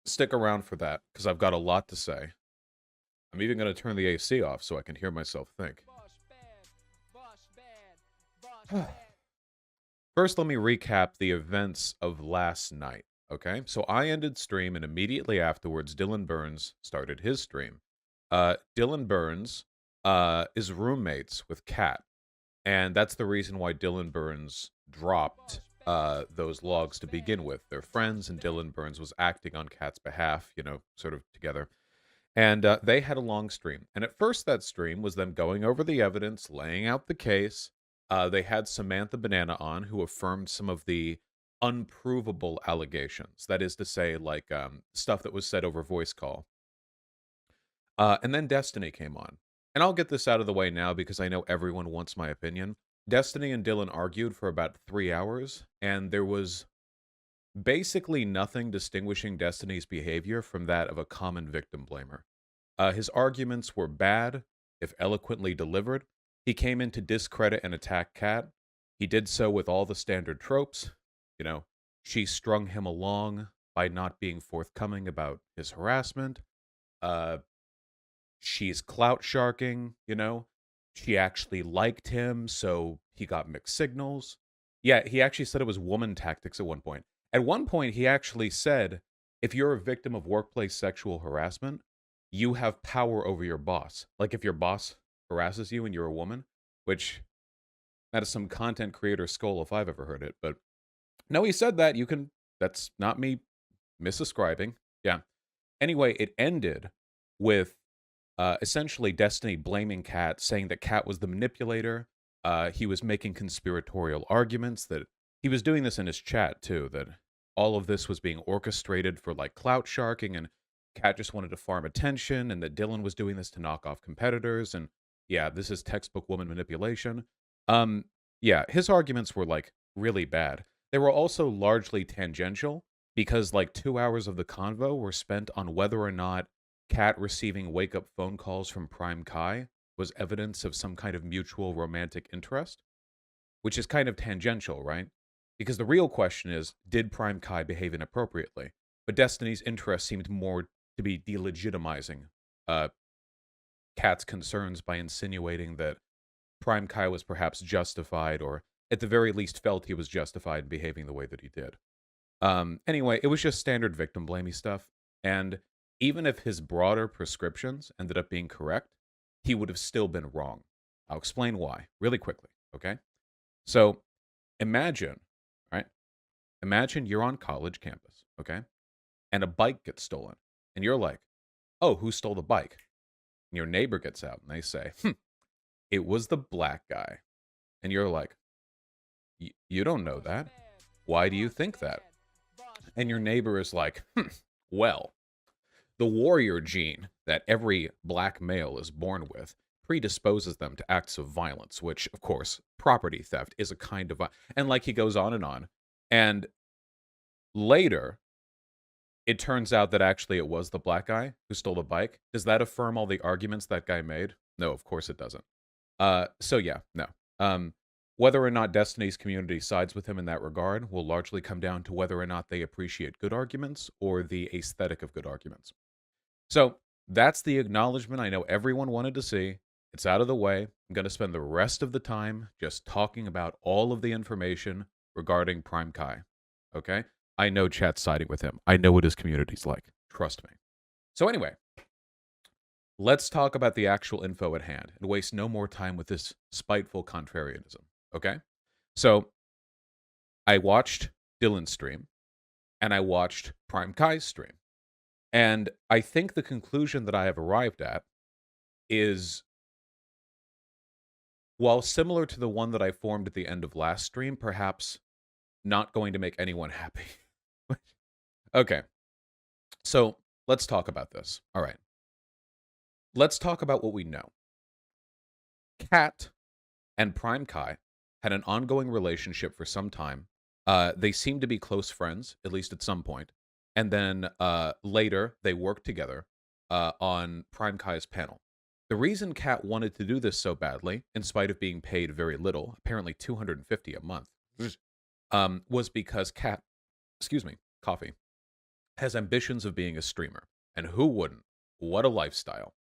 stick around for that, because I've got a lot to say. I'm even going to turn the AC off so I can hear myself think. First, let me recap the events of last night. Okay, so I ended stream, and immediately afterwards, Dylan Burns started his stream. Dylan Burns is roommates with Kat, and that's the reason why Dylan Burns dropped those logs to begin with. They're friends, and Dylan Burns was acting on Kat's behalf, sort of together. And they had a long stream. And at first, that stream was them going over the evidence, laying out the case. They had Samantha Banana on, who affirmed some of the unprovable allegations. That is to say, like stuff that was said over voice call. And then Destiny came on. And I'll get this out of the way now because I know everyone wants my opinion. Destiny and Dylan argued for about 3 hours, and there was basically nothing distinguishing Destiny's behavior from that of a common victim blamer. His arguments were bad, if eloquently delivered. He came in to discredit and attack Kat. He did so with all the standard tropes. She strung him along by not being forthcoming about his harassment. She's clout sharking, She actually liked him, so he got mixed signals. Yeah, he actually said it was woman tactics at one point. At one point, he actually said, if you're a victim of workplace sexual harassment, you have power over your boss. Like if your boss harasses you and you're a woman, which that is some content creator skull if I've ever heard it. But no, he said that. That's not me misascribing. Yeah. Anyway, it ended with essentially Destiny blaming Kat, saying that Kat was the manipulator. He was making conspiratorial arguments, that he was doing this in his chat too, that all of this was being orchestrated for like clout sharking, and Kat just wanted to farm attention, and that Dylan was doing this to knock off competitors, and yeah, this is textbook woman manipulation. Yeah, his arguments were like really bad. They were also largely tangential because like 2 hours of the convo were spent on whether or not Kat receiving wake-up phone calls from PrimeCayes was evidence of some kind of mutual romantic interest, which is kind of tangential, right? Because the real question is, did PrimeCayes behave inappropriately? But Destiny's interest seemed more to be delegitimizing Kat's concerns by insinuating that PrimeCayes was perhaps justified, or at the very least felt he was justified in behaving the way that he did. Anyway, it was just standard victim blamey stuff. And even if his broader prescriptions ended up being correct, he would have still been wrong. I'll explain why really quickly, okay? So imagine, right? Imagine you're on college campus, okay? And a bike gets stolen. And you're like, oh, who stole the bike? And your neighbor gets out and they say, it was the black guy. And you're like, you don't know that. Why do you think that? And your neighbor is like, well, the warrior gene that every black male is born with predisposes them to acts of violence, which, of course, property theft is a kind of... And like he goes on. And later, it turns out that actually it was the black guy who stole the bike. Does that affirm all the arguments that guy made? No, of course it doesn't. So yeah, no. Whether or not Destiny's community sides with him in that regard will largely come down to whether or not they appreciate good arguments or the aesthetic of good arguments. So that's the acknowledgement I know everyone wanted to see. It's out of the way. I'm going to spend the rest of the time just talking about all of the information regarding PrimeCayes. Okay? I know chat's siding with him. I know what his community's like. Trust me. So anyway, let's talk about the actual info at hand and waste no more time with this spiteful contrarianism. Okay? So I watched Dylan's stream and I watched PrimeCayes' stream. And I think the conclusion that I have arrived at is, while similar to the one that I formed at the end of last stream, perhaps not going to make anyone happy. Okay. So let's talk about this. All right. Let's talk about what we know. Kat and PrimeCayes had an ongoing relationship for some time. They seemed to be close friends, at least at some point. And then later, they worked together on PrimeCayes' panel. The reason Kat wanted to do this so badly, in spite of being paid very little, apparently $250 a month, was because Kat, coffee, has ambitions of being a streamer. And who wouldn't? What a lifestyle.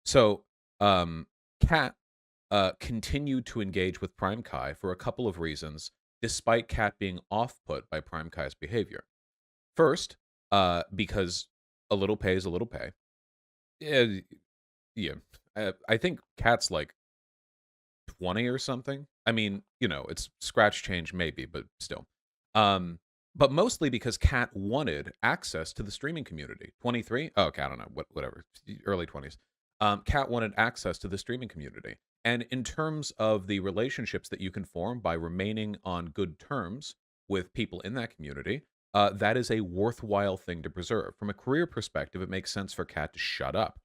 So, Cat continued to engage with PrimeCay for a couple of reasons, despite Cat being off-put by PrimeCay's behavior. First, because a little pay is a little pay. Yeah, yeah. I think Cat's like 20 or something. I mean, it's scratch change maybe, but still. Um, but mostly because Cat wanted access to the streaming community. 23? Oh, okay, I don't know, whatever. Early 20s. Cat wanted access to the streaming community. And in terms of the relationships that you can form by remaining on good terms with people in that community, that is a worthwhile thing to preserve. From a career perspective, it makes sense for Cat to shut up.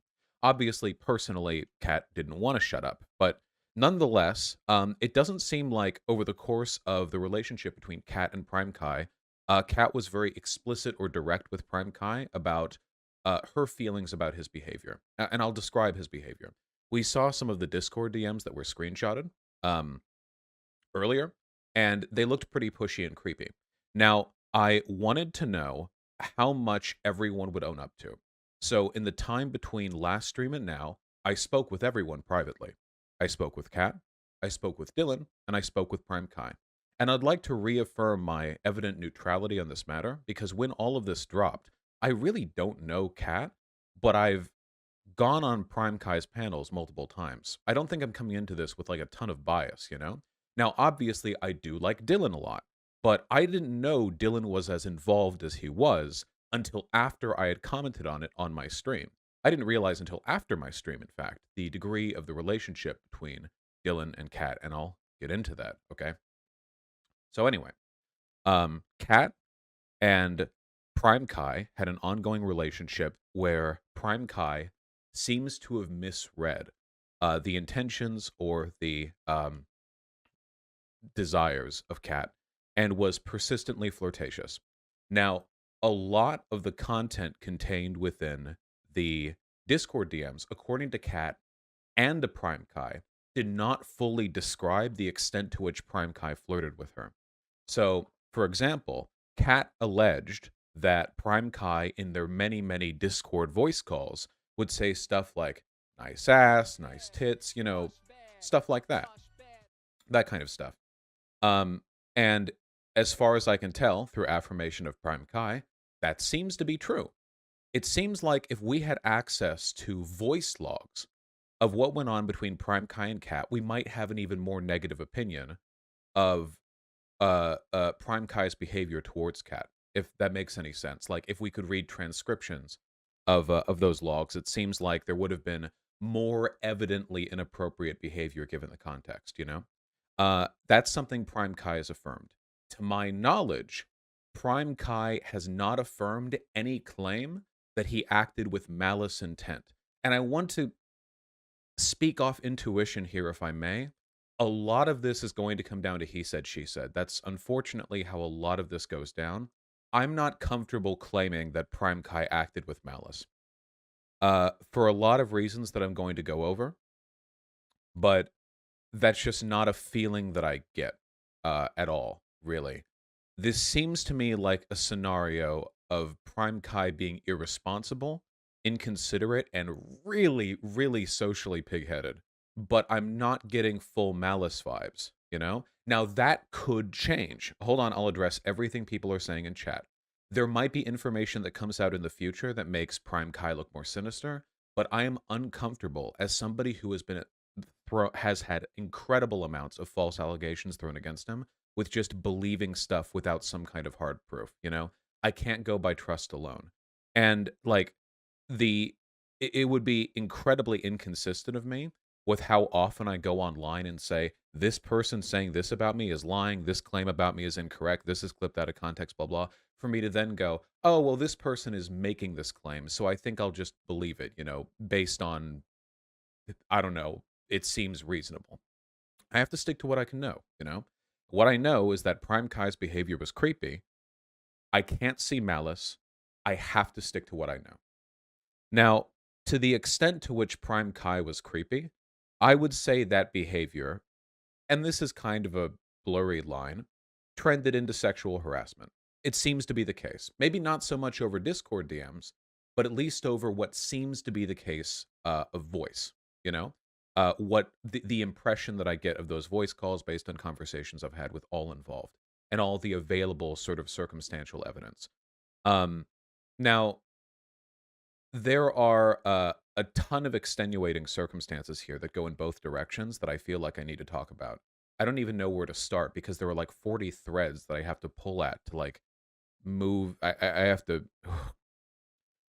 Obviously, personally, Cat didn't want to shut up, but nonetheless, it doesn't seem like over the course of the relationship between Cat and PrimeCay, Cat was very explicit or direct with PrimeCay about her feelings about his behavior. And I'll describe his behavior. We saw some of the Discord DMs that were screenshotted um, earlier, and they looked pretty pushy and creepy. Now, I wanted to know how much everyone would own up to. So, in the time between last stream and now, I spoke with everyone privately. I spoke with Kat, I spoke with Dylan, and I spoke with PrimeCay. And I'd like to reaffirm my evident neutrality on this matter because when all of this dropped, I really don't know Kat, but I've gone on PrimeCai's panels multiple times. I don't think I'm coming into this with like a ton of bias. Now, obviously, I do like Dylan a lot, but I didn't know Dylan was as involved as he was until after I had commented on it on my stream. I didn't realize until after my stream, in fact, the degree of the relationship between Dylan and Kat, and I'll get into that, okay? So anyway, Kat and PrimeCay had an ongoing relationship where PrimeCay seems to have misread the intentions or the desires of Kat and was persistently flirtatious. Now, a lot of the content contained within the Discord DMs, according to Kat and to PrimeCay, did not fully describe the extent to which PrimeCay flirted with her. So, for example, Kat alleged that PrimeCay, in their many, many Discord voice calls, would say stuff like, nice ass, nice tits, stuff like that. That kind of stuff. Um, and as far as I can tell through affirmation of PrimeCay, that seems to be true. It seems like if we had access to voice logs of what went on between PrimeCay and Kat, we might have an even more negative opinion of PrimeCay's behavior towards Kat, if that makes any sense. Like if we could read transcriptions of those logs, it seems like there would have been more evidently inappropriate behavior given the context. That's something PrimeCay has affirmed. To my knowledge, PrimeCay has not affirmed any claim that he acted with malice intent. And I want to speak off intuition here, if I may. A lot of this is going to come down to he said, she said. That's unfortunately how a lot of this goes down. I'm not comfortable claiming that PrimeCay acted with malice for a lot of reasons that I'm going to go over, but that's just not a feeling that I get at all, really. This seems to me like a scenario of PrimeCay being irresponsible, inconsiderate, and really, really socially pigheaded. But I'm not getting full malice vibes. Now, that could change. Hold on, I'll address everything people are saying in chat. There might be information that comes out in the future that makes PrimeCay look more sinister, but I am uncomfortable as somebody who has had incredible amounts of false allegations thrown against him with just believing stuff without some kind of hard proof. I can't go by trust alone. And like the it would be incredibly inconsistent of me with how often I go online and say this person saying this about me is lying, this claim about me is incorrect, this is clipped out of context, blah blah, for me to then go, "Oh, well this person is making this claim, so I think I'll just believe it, based on I don't know, it seems reasonable." I have to stick to what I can know. What I know is that PrimeCay's behavior was creepy. I can't see malice. I have to stick to what I know. Now, to the extent to which PrimeCay was creepy, I would say that behavior, and this is kind of a blurry line, trended into sexual harassment. It seems to be the case. Maybe not so much over Discord DMs, but at least over what seems to be the case of voice, you know? What the impression that I get of those voice calls based on conversations I've had with all involved and all the available sort of circumstantial evidence. Um, Now, there are a ton of extenuating circumstances here that go in both directions that I feel like I need to talk about. I don't even know where to start because there are like 40 threads that I have to pull at to like move. I have to.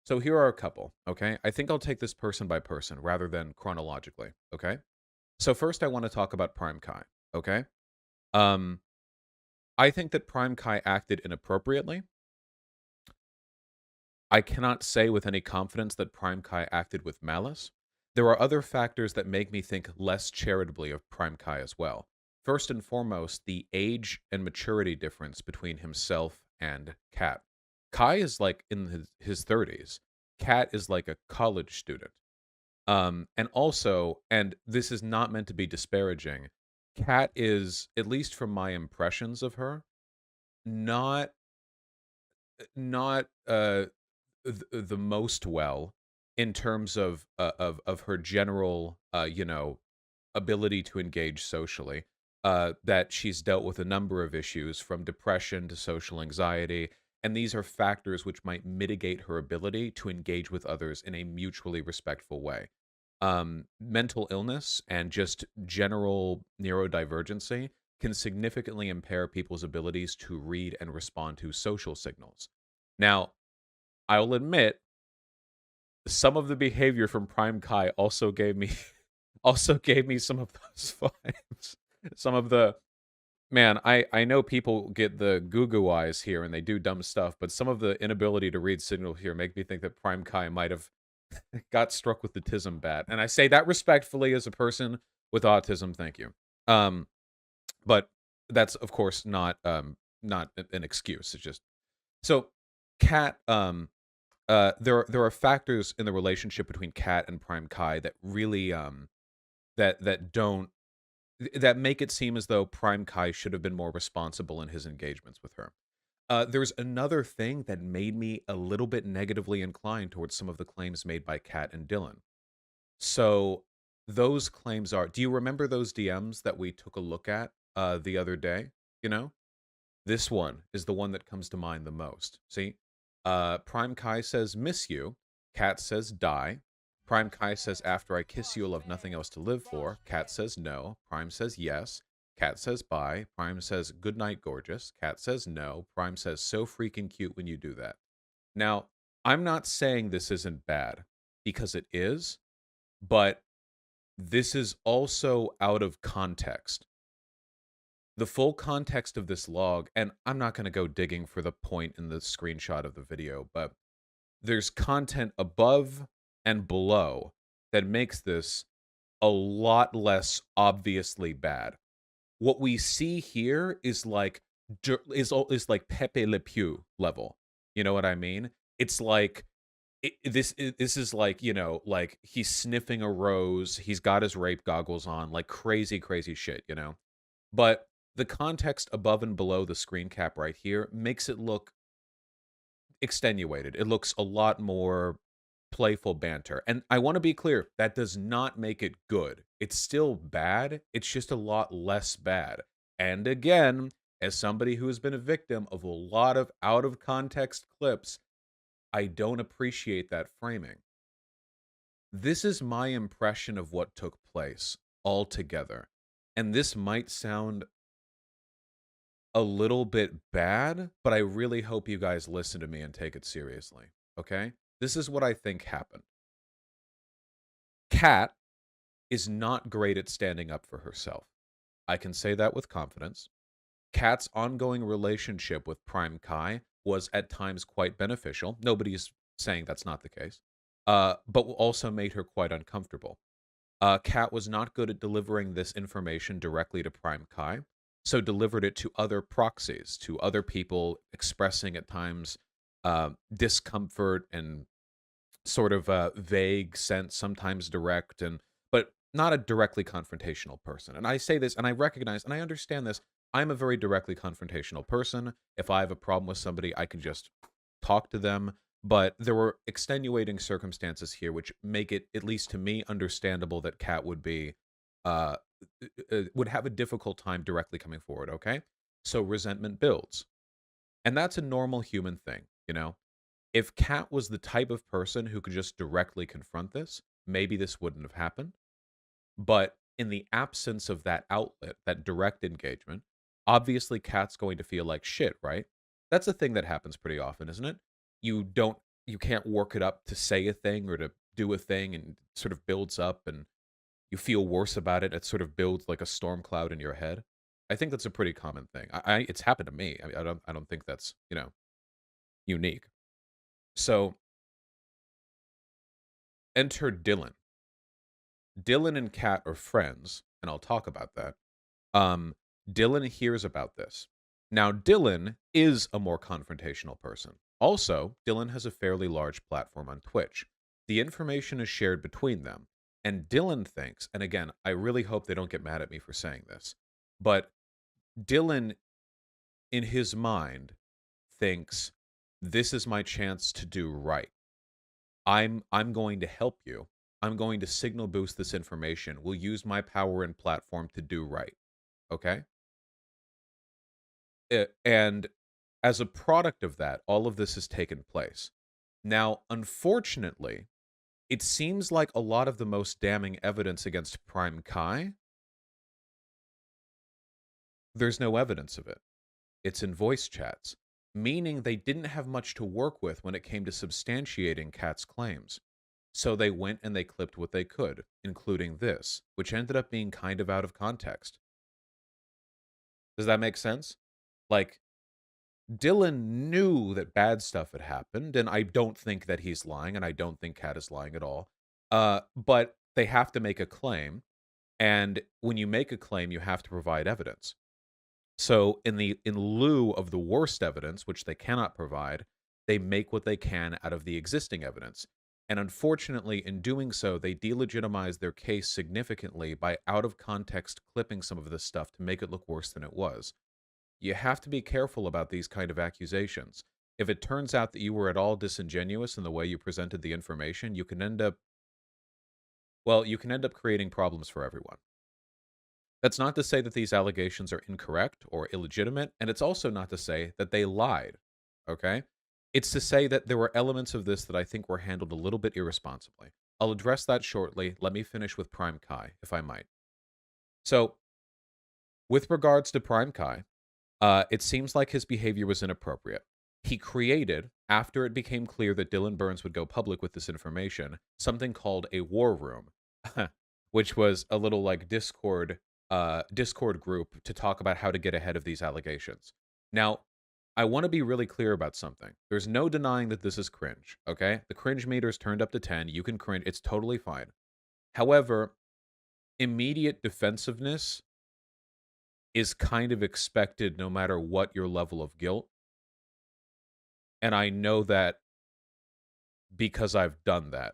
So here are a couple. Okay, I think I'll take this person by person rather than chronologically. Okay, so first I want to talk about Prime Kai. Okay, um, I think that Prime Kai acted inappropriately. I cannot say with any confidence that Prime Kai acted with malice. There are other factors that make me think less charitably of Prime Kai as well. First and foremost, the age and maturity difference between himself and Kat. Kai is like in his 30s. Kat is like a college student. And also, and this is not meant to be disparaging, Kat is, at least from my impressions of her, not not the most well in terms of her general ability to engage socially. That she's dealt with a number of issues from depression to social anxiety, and these are factors which might mitigate her ability to engage with others in a mutually respectful way. Mental illness and just general neurodivergency can significantly impair people's abilities to read and respond to social signals. Now, I'll admit some of the behavior from Prime Kai also gave me also gave me some of those vibes. Some of the man, I know people get the goo goo eyes here and they do dumb stuff, but some of the inability to read signal here make me think that Prime Kai might have got struck with the tism bat. And I say that respectfully as a person with autism, thank you. Um, but that's of course not an excuse. It's just so Cat there are factors in the relationship between Kat and Prime Kai that really that don't that make it seem as though Prime Kai should have been more responsible in his engagements with her. There's another thing that made me a little bit negatively inclined towards some of the claims made by Kat and Dylan. So those claims are, do you remember those DMs that we took a look at the other day? You know? This one is the one that comes to mind the most. See? Prime Kai says, miss you. Kat says, die. Prime Kai says, after I kiss you, you'll have nothing else to live for. Kat says, no. Prime says, yes. Kat says, bye. Prime says, good night, gorgeous. Kat says, no. Prime says, so freaking cute when you do that. Now, I'm not saying this isn't bad, because it is, but this is also out of context. The full context of this log, and I'm not going to go digging for the point in the screenshot of the video, but there's content above and below that makes this a lot less obviously bad. What we see here is like is like Pepe Le Pew level. You know what I mean? It's like this is like, like he's sniffing a rose, he's got his rape goggles on, like crazy shit, But the context above and below the screen cap right here makes it look extenuated. It looks a lot more playful banter. And I want to be clear, that does not make it good. It's still bad. It's just a lot less bad. And again, as somebody who has been a victim of a lot of out of context clips, I don't appreciate that framing. This is my impression of what took place altogether. And this might sound a little bit bad, but I really hope you guys listen to me and take it seriously. Okay? This is what I think happened. Kat is not great at standing up for herself. I can say that with confidence. Kat's ongoing relationship with Prime Kai was at times quite beneficial. Nobody's saying that's not the case. But also made her quite uncomfortable. Kat was not good at delivering this information directly to Prime Kai, so delivered it to other proxies, to other people expressing at times discomfort and sort of a vague sense, sometimes direct, but not a directly confrontational person. And I say this, and I recognize, and I understand this. I'm a very directly confrontational person. If I have a problem with somebody, I can just talk to them. But there were extenuating circumstances here which make it, at least to me, understandable that Cat would be uh would have a difficult time directly coming forward, okay? So resentment builds. And that's a normal human thing, you know? If Cat was the type of person who could just directly confront this, maybe this wouldn't have happened. But in the absence of that outlet, that direct engagement, obviously Cat's going to feel like shit, right? That's a thing that happens pretty often, isn't it? You don't you can't work it up to say a thing or to do a thing, and it sort of builds up and you feel worse about it. It sort of builds like a storm cloud in your head. I think that's a pretty common thing. I it's happened to me. I don't think that's, unique. So enter Dylan. Dylan and Kat are friends, and I'll talk about that. Um, Dylan hears about this. Now, Dylan is a more confrontational person. Also, Dylan has a fairly large platform on Twitch. The information is shared between them. And Dylan thinks, and again, I really hope they don't get mad at me for saying this, but Dylan, in his mind, thinks, this is my chance to do right. I'm going to help you. I'm going to signal boost this information. We'll use my power and platform to do right. Okay? And as a product of that, all of this has taken place. Now, unfortunately, it seems like a lot of the most damning evidence against Prime Kai, there's no evidence of it. It's in voice chats, meaning they didn't have much to work with when it came to substantiating Kat's claims. So they went and they clipped what they could, including this, which ended up being kind of out of context. Does that make sense? Like, Dylan knew that bad stuff had happened, and I don't think that he's lying, and I don't think Kat is lying at all. But they have to make a claim, and when you make a claim, you have to provide evidence. So in lieu of the worst evidence, which they cannot provide, they make what they can out of the existing evidence. And unfortunately, in doing so, they delegitimize their case significantly by out of context clipping some of this stuff to make it look worse than it was. You have to be careful about these kind of accusations. If it turns out that you were at all disingenuous in the way you presented the information, you can end up creating problems for everyone. That's not to say that these allegations are incorrect or illegitimate, and it's also not to say that they lied, okay? It's to say that there were elements of this that I think were handled a little bit irresponsibly. I'll address that shortly. Let me finish with Prime Kai, if I might. So, with regards to Prime Kai, it seems like his behavior was inappropriate. He created, after it became clear that Dylan Burns would go public with this information, something called a war room, which was a little like Discord group to talk about how to get ahead of these allegations. Now, I want to be really clear about something. There's no denying that this is cringe, okay? The cringe meter's turned up to 10. You can cringe. It's totally fine. However, immediate defensiveness is kind of expected no matter what your level of guilt. And I know that because I've done that.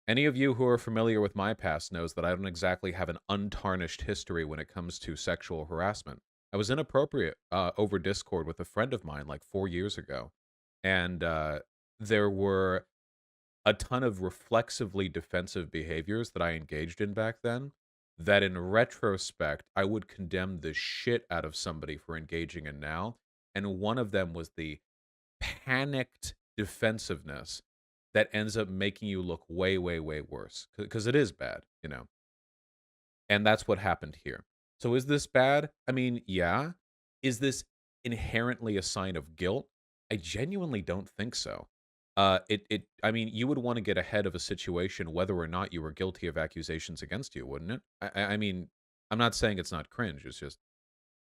Any of you who are familiar with my past knows that I don't exactly have an untarnished history when it comes to sexual harassment. I was inappropriate over Discord with a friend of mine like 4 years ago. And there were a ton of reflexively defensive behaviors that I engaged in back then that in retrospect, I would condemn the shit out of somebody for engaging in now. And one of them was the panicked defensiveness that ends up making you look way, way, way worse. Because it is bad, you know? And that's what happened here. So is this bad? I mean, yeah. Is this inherently a sign of guilt? I genuinely don't think so. I mean, you would want to get ahead of a situation whether or not you were guilty of accusations against you, wouldn't it? I mean, I'm not saying it's not cringe. It's just,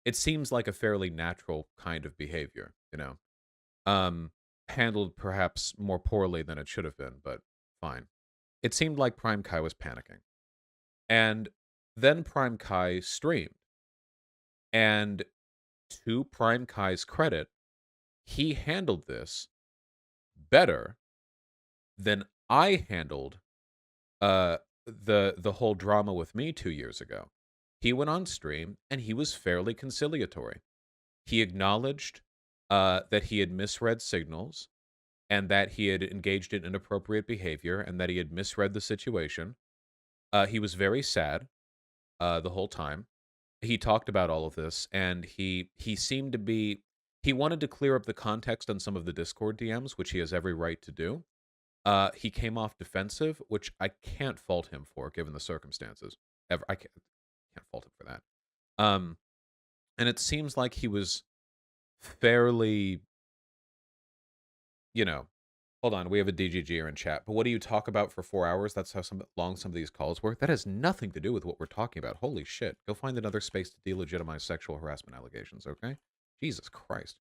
it seems like a fairly natural kind of behavior, you know? Um, Handled perhaps more poorly than it should have been, but fine. It seemed like Prime Kai was panicking. And then Prime Kai streamed. And to Prime Kai's credit, he handled this better than I handled the whole drama with me 2 years ago. He went on stream and he was fairly conciliatory. He acknowledged that he had misread signals, and that he had engaged in inappropriate behavior and that he had misread the situation. He was very sad the whole time. He talked about all of this, and he seemed to be he wanted to clear up the context on some of the Discord DMs, which he has every right to do. He came off defensive, which I can't fault him for, given the circumstances. Ever, I can't fault him for that. Um, and it seems like he was fairly, you know. Hold on, we have a DGGer in chat. But what do you talk about for 4 hours? That's how long some of these calls were. That has nothing to do with what we're talking about. Holy shit! Go find another space to delegitimize sexual harassment allegations. Okay, Jesus Christ.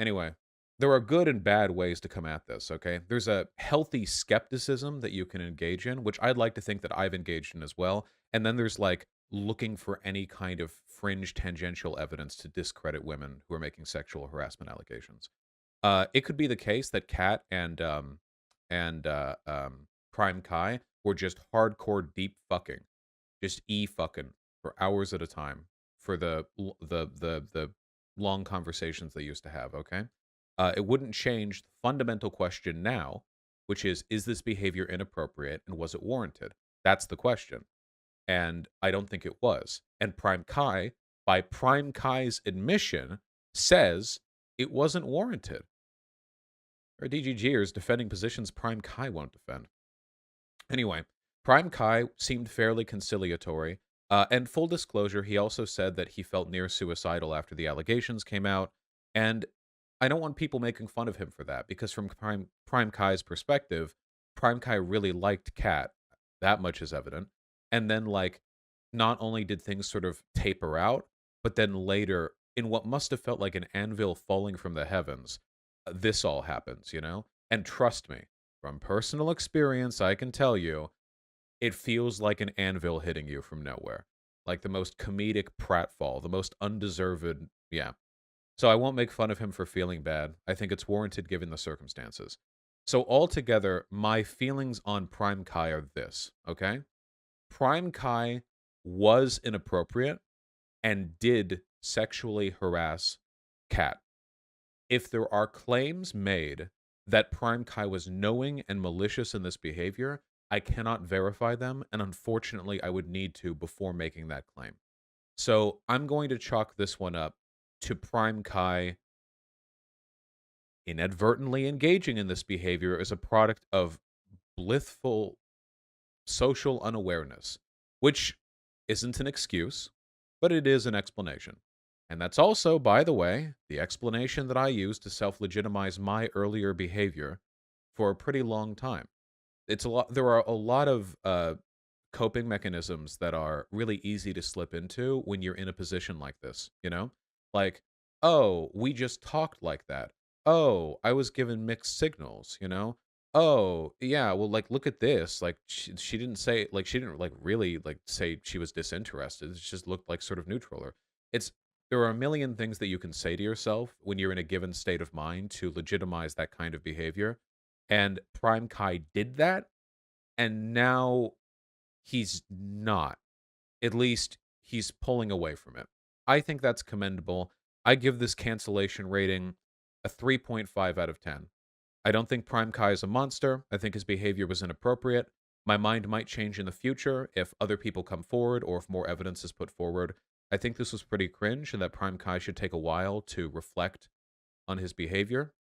Anyway, there are good and bad ways to come at this, okay? There's a healthy skepticism that you can engage in, which I'd like to think that I've engaged in as well. And then there's like looking for any kind of fringe tangential evidence to discredit women who are making sexual harassment allegations. It could be the case that Kat and Prime Kai were just hardcore deep fucking, just fucking for hours at a time for the long conversations they used to have. Okay, it wouldn't change the fundamental question now, which is this behavior inappropriate and was it warranted? That's the question, and I don't think it was. And Prime Kai, by Prime Kai's admission, says it wasn't warranted. Our DGGers defending positions Prime Kai won't defend. Anyway, Prime Kai seemed fairly conciliatory. And full disclosure, he also said that he felt near suicidal after the allegations came out. And I don't want people making fun of him for that, because from Prime Kai's perspective, Prime Kai really liked Kat. That much is evident. And then, like, not only did things sort of taper out, but then later, in what must have felt like an anvil falling from the heavens, this all happens, you know? And trust me, from personal experience, I can tell you, it feels like an anvil hitting you from nowhere. Like the most comedic pratfall, the most undeserved. Yeah. So I won't make fun of him for feeling bad. I think it's warranted given the circumstances. So altogether, my feelings on Prime Kai are this, okay? Prime Kai was inappropriate and did sexually harass Kat. If there are claims made that Prime Kai was knowing and malicious in this behavior, I cannot verify them, and unfortunately, I would need to before making that claim. So I'm going to chalk this one up to Prime Kai inadvertently engaging in this behavior as a product of blissful social unawareness, which isn't an excuse, but it is an explanation. And that's also, by the way, the explanation that I used to self-legitimize my earlier behavior for a pretty long time. It's a lot. There are a lot of coping mechanisms that are really easy to slip into when you're in a position like this. You know, like, oh, we just talked like that. Oh, I was given mixed signals. You know. Oh, yeah. Well, like, look at this. Like, she didn't say, like, she didn't like really like say she was disinterested. It just looked like sort of neutral. Or it's there are a million things that you can say to yourself when you're in a given state of mind to legitimize that kind of behavior. And Prime Kai did that, and now he's not. At least he's pulling away from it. I think that's commendable. I give this cancellation rating a 3.5 out of 10. I don't think Prime Kai is a monster. I think his behavior was inappropriate. My mind might change in the future if other people come forward or if more evidence is put forward. I think this was pretty cringe and that Prime Kai should take a while to reflect on his behavior.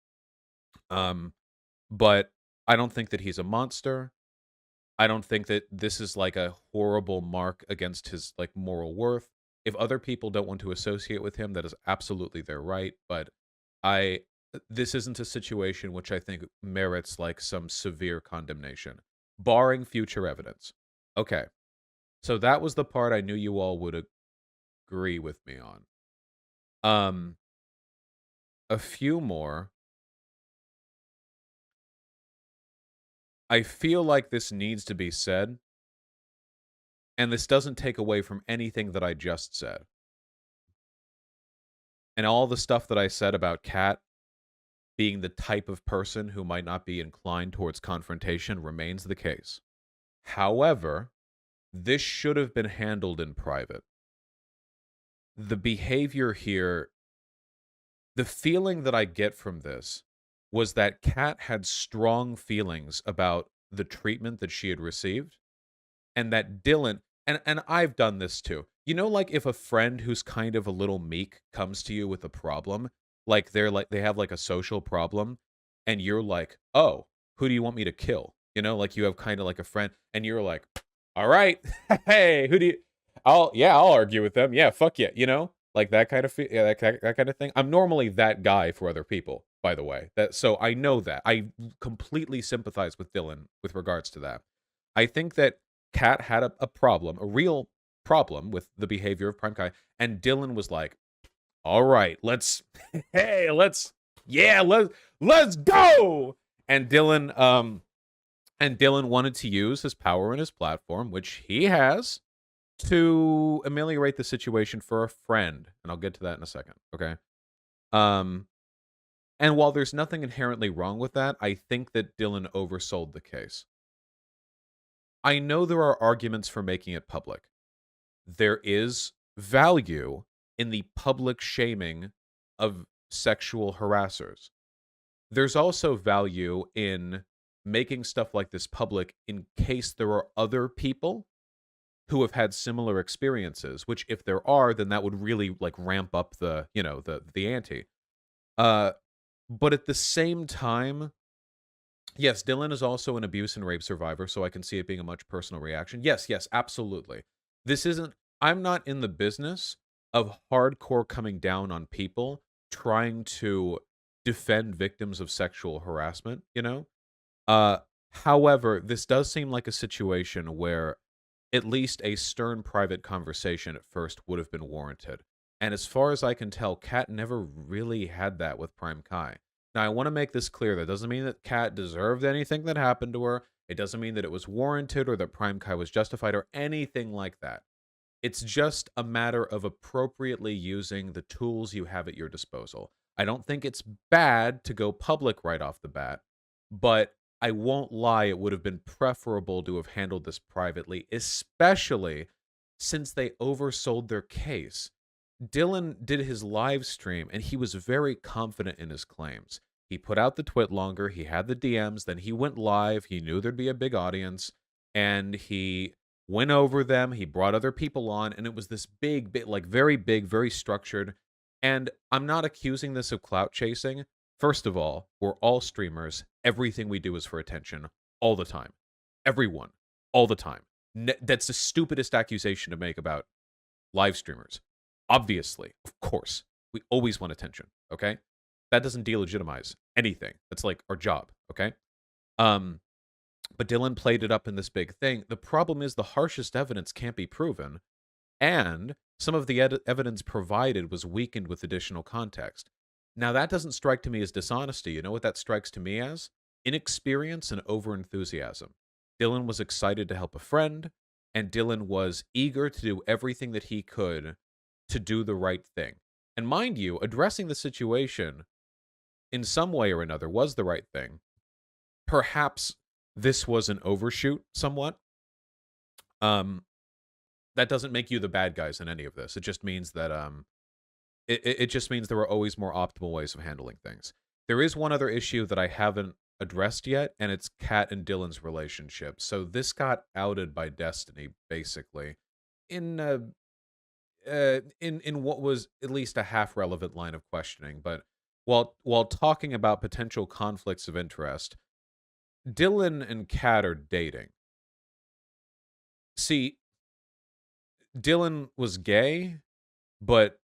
But I don't think that he's a monster. I don't think that this is like a horrible mark against his like moral worth. If other people don't want to associate with him, that is absolutely their right. But I, this isn't a situation which I think merits like some severe condemnation, barring future evidence. Okay, so that was the part I knew you all would agree with me on. A few more. I feel like this needs to be said, and this doesn't take away from anything that I just said. And all the stuff that I said about Kat being the type of person who might not be inclined towards confrontation remains the case. However, this should have been handled in private. The behavior here, the feeling that I get from this was that Kat had strong feelings about the treatment that she had received, and that Dylan and I've done this too. You know, like if a friend who's kind of a little meek comes to you with a problem, like they have like a social problem, and you're like, "Oh, who do you want me to kill?" You know, like you have kind of like a friend, and you're like, "All right, hey, who do you? I'll argue with them. Yeah, fuck yeah." You know, like that kind of yeah, that kind of thing. I'm normally that guy for other people, by the way. That so I know that I completely sympathize with Dylan with regards to that. I think that Kat had a problem, a real problem with the behavior of PrimeCayes, and Dylan was like, "All right, let's, hey, let's go." And Dylan wanted to use his power and his platform, which he has, to ameliorate the situation for a friend, and I'll get to that in a second. Okay. Um, and while there's nothing inherently wrong with that, I think that Dylan oversold the case. I know there are arguments for making it public. There is value in the public shaming of sexual harassers. There's also value in making stuff like this public in case there are other people who have had similar experiences, which if there are, then that would really like ramp up the, the ante. Uh but at the same time, yes, Dylan is also an abuse and rape survivor, so I can see it being a much personal reaction. Yes, yes, absolutely. This isn't I'm not in the business of hardcore coming down on people trying to defend victims of sexual harassment, you know? Uh However, this does seem like a situation where at least a stern private conversation at first would have been warranted. And as far as I can tell, Kat never really had that with Prime Kai. Now, I want to make this clear. That doesn't mean that Kat deserved anything that happened to her. It doesn't mean that it was warranted or that Prime Kai was justified or anything like that. It's just a matter of appropriately using the tools you have at your disposal. I don't think it's bad to go public right off the bat, but I won't lie, it would have been preferable to have handled this privately, especially since they oversold their case. Dylan did his live stream and he was very confident in his claims. He put out the TwitLonger, he had the DMs, then he went live, he knew there'd be a big audience, and he went over them, he brought other people on, and it was this like very big, very structured. And I'm not accusing this of clout chasing. First of all, we're all streamers. Everything we do is for attention all the time. Everyone, all the time. That's the stupidest accusation to make about live streamers. Obviously, of course, we always want attention, okay? That doesn't delegitimize anything. That's like our job, okay? Um, but Dylan played it up in this big thing. The problem is the harshest evidence can't be proven, and some of the evidence provided was weakened with additional context. Now, that doesn't strike to me as dishonesty. You know what that strikes to me as? Inexperience and overenthusiasm. Dylan was excited to help a friend, and Dylan was eager to do everything that he could to do the right thing. And mind you, addressing the situation in some way or another was the right thing. Perhaps this was an overshoot somewhat. Um, that doesn't make you the bad guys in any of this. It just means that it just means there were always more optimal ways of handling things. There is one other issue that I haven't addressed yet, and it's Kat and Dylan's relationship. So this got outed by Destiny, basically, in in what was at least a half relevant line of questioning. But while talking about potential conflicts of interest, Dylan and Kat are dating. See, Dylan was gay, but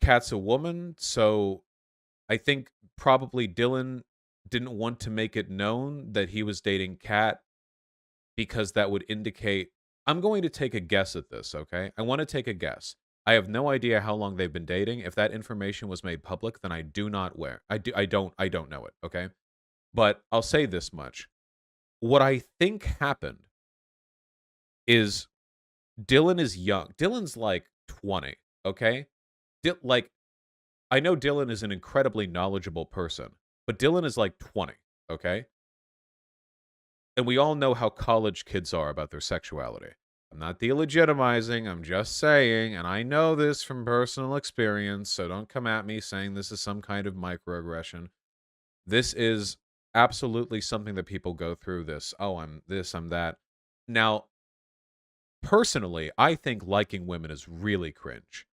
Kat's a woman, so I think probably Dylan didn't want to make it known that he was dating Kat because that would indicate. I'm going to take a guess at this, okay? I want to take a guess. I have no idea how long they've been dating. If that information was made public, then I do not wear. I don't know it, okay? But I'll say this much. What I think happened is Dylan is young. Dylan's like 20, okay? Like I know Dylan is an incredibly knowledgeable person, but Dylan is like 20, okay? And we all know how college kids are about their sexuality. I'm not delegitimizing, I'm just saying, and I know this from personal experience, so don't come at me saying this is some kind of microaggression. This is absolutely something that people go through this, "Oh, I'm this, I'm that." Now, personally, I think liking women is really cringe.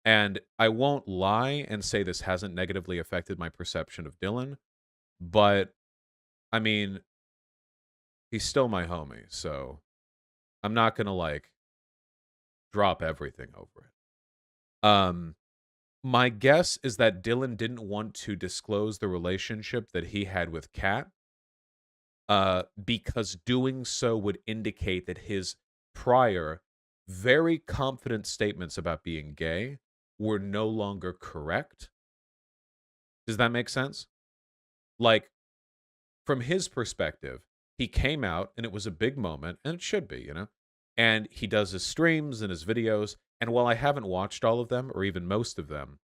And I won't lie and say this hasn't negatively affected my perception of Dylan, but I mean, he's still my homie, so I'm not gonna like drop everything over it. My guess is that Dylan didn't want to disclose the relationship that he had with Kat, because doing so would indicate that his prior, very confident statements about being gay were no longer correct. Does that make sense? Like, from his perspective, he came out and it was a big moment, and it should be, you know? And he does his streams and his videos. And while I haven't watched all of them or even most of them,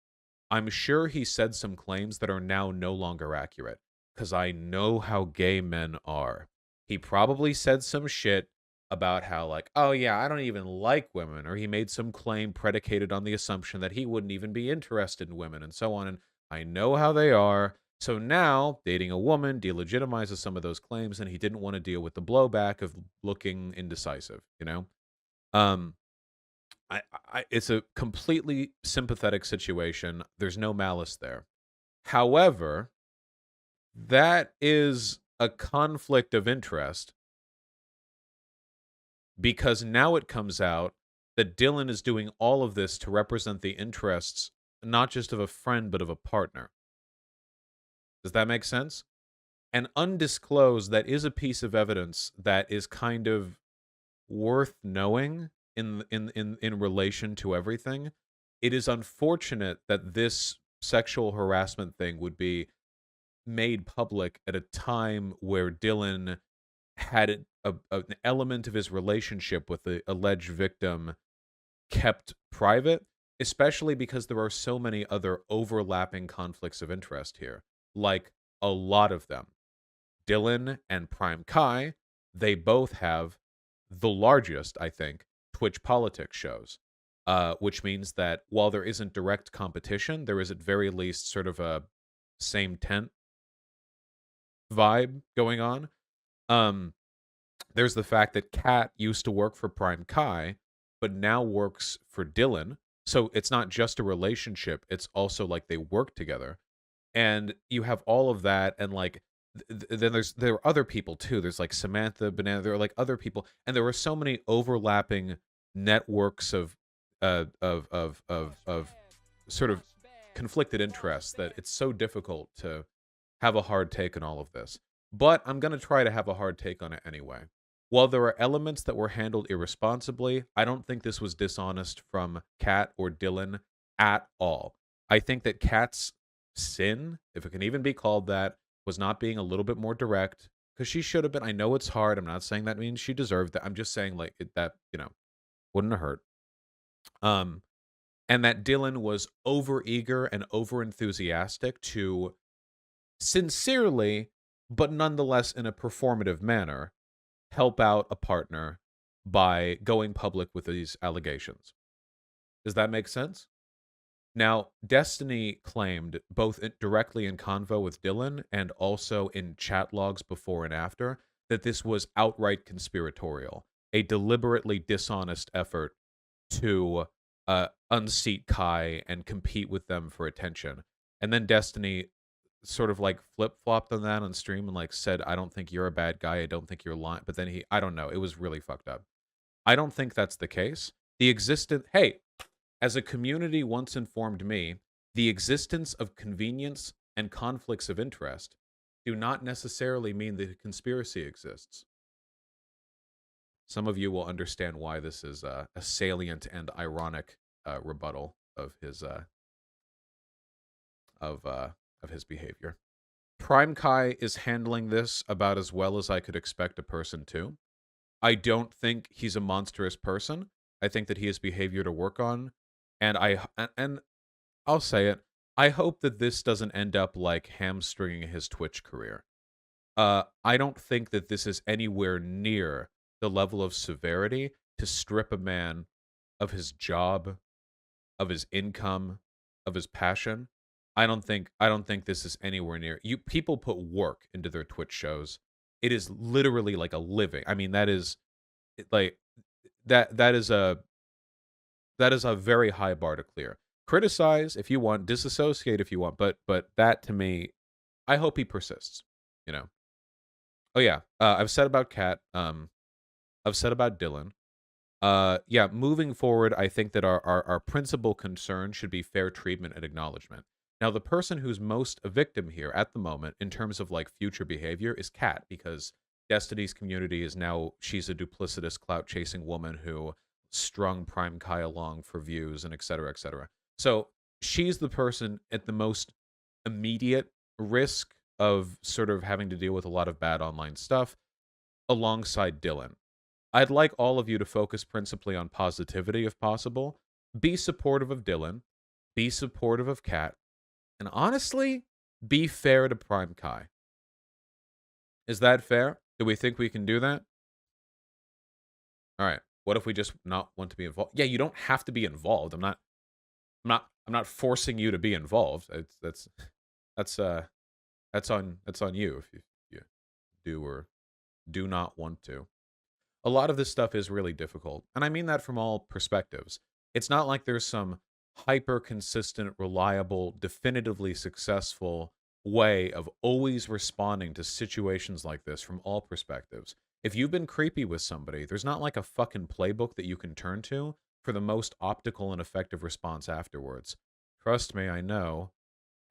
I'm sure he said some claims that are now no longer accurate because I know how gay men are. He probably said some shit about how, like, oh, yeah, I don't even like women, or he made some claim predicated on the assumption that he wouldn't even be interested in women and so on. And I know how they are. So now dating a woman delegitimizes some of those claims, and he didn't want to deal with the blowback of looking indecisive, you know? Um, it's a completely sympathetic situation. There's no malice there. However, that is a conflict of interest because now it comes out that Dylan is doing all of this to represent the interests not just of a friend but of a partner. Does that make sense? And undisclosed, that is a piece of evidence that is kind of worth knowing in relation to everything. It is unfortunate that this sexual harassment thing would be made public at a time where Dylan had an element of his relationship with the alleged victim kept private, especially because there are so many other overlapping conflicts of interest here, like a lot of them. Dylan and PrimeCayes, they both have the largest, I think, Twitch politics shows. Which means that while there isn't direct competition, there is at very least sort of a same tent vibe going on. Um, there's the fact that Kat used to work for PrimeCayes, but now works for Dylan. So it's not just a relationship, it's also like they work together. And you have all of that, and like then there are other people too. There's like Samantha Banana. There are like other people, and there were so many overlapping networks of sort of conflicted interests that it's so difficult to have a hard take on all of this. But I'm going to try to have a hard take on it anyway. While there are elements that were handled irresponsibly, I don't think this was dishonest from Kat or Dylan at all. I think that Kat's sin, if it can even be called that, was not being a little bit more direct because she should have been. I know it's hard. I'm not saying that means she deserved that. I'm just saying like that, wouldn't have hurt. Um, and that Dylan was over eager and over enthusiastic to sincerely, but nonetheless in a performative manner, help out a partner by going public with these allegations. Does that make sense? Now, Destiny claimed both directly in convo with Dylan and also in chat logs before and after that this was outright conspiratorial, a deliberately dishonest effort to unseat Kai and compete with them for attention. And then Destiny sort of like flip flopped on that on stream and like said, I don't think you're a bad guy. I don't think you're lying. But then I don't know. It was really fucked up. I don't think that's the case. Hey, as a community once informed me, the existence of convenience and conflicts of interest do not necessarily mean that a conspiracy exists. Some of you will understand why this is a salient and ironic rebuttal of his behavior. PrimeCayes is handling this about as well as I could expect a person to. I don't think he's a monstrous person. I think that he has behavior to work on, and I'll say it. I hope that this doesn't end up like hamstringing his Twitch career. I don't think that this is anywhere near the level of severity to strip a man of his job, of his income, of his passion. I don't think this is anywhere near you. People put work into their Twitch shows. It is literally like a living. I mean, that is like that that is a very high bar to clear. Criticize if you want, disassociate if you want, but that to me, I hope he persists. You know. Oh yeah, I've said about Kat. I've said about Dylan. Yeah, moving forward, I think that our principal concern should be fair treatment and acknowledgement. Now, the person who's most a victim here at the moment, in terms of like future behavior, is Kat, because Destiny's community is now she's a duplicitous, clout chasing woman who strung Prime Kai along for views and et cetera, et cetera. So she's the person at the most immediate risk of sort of having to deal with a lot of bad online stuff alongside Dylan. I'd like all of you to focus principally on positivity if possible. Be supportive of Dylan. Be supportive of Kat. And honestly, be fair to Prime Kai. Is that fair? Do we think we can do that? All right. What if we just not want to be involved? Yeah, you don't have to be involved. I'm not forcing you to be involved. That's that's on you if you do or do not want to. A lot of this stuff is really difficult. And I mean that from all perspectives. It's not like there's some hyper consistent, reliable, definitively successful way of always responding to situations like this from all perspectives. If you've been creepy with somebody, there's not like a fucking playbook that you can turn to for the most optical and effective response afterwards. Trust me, I know.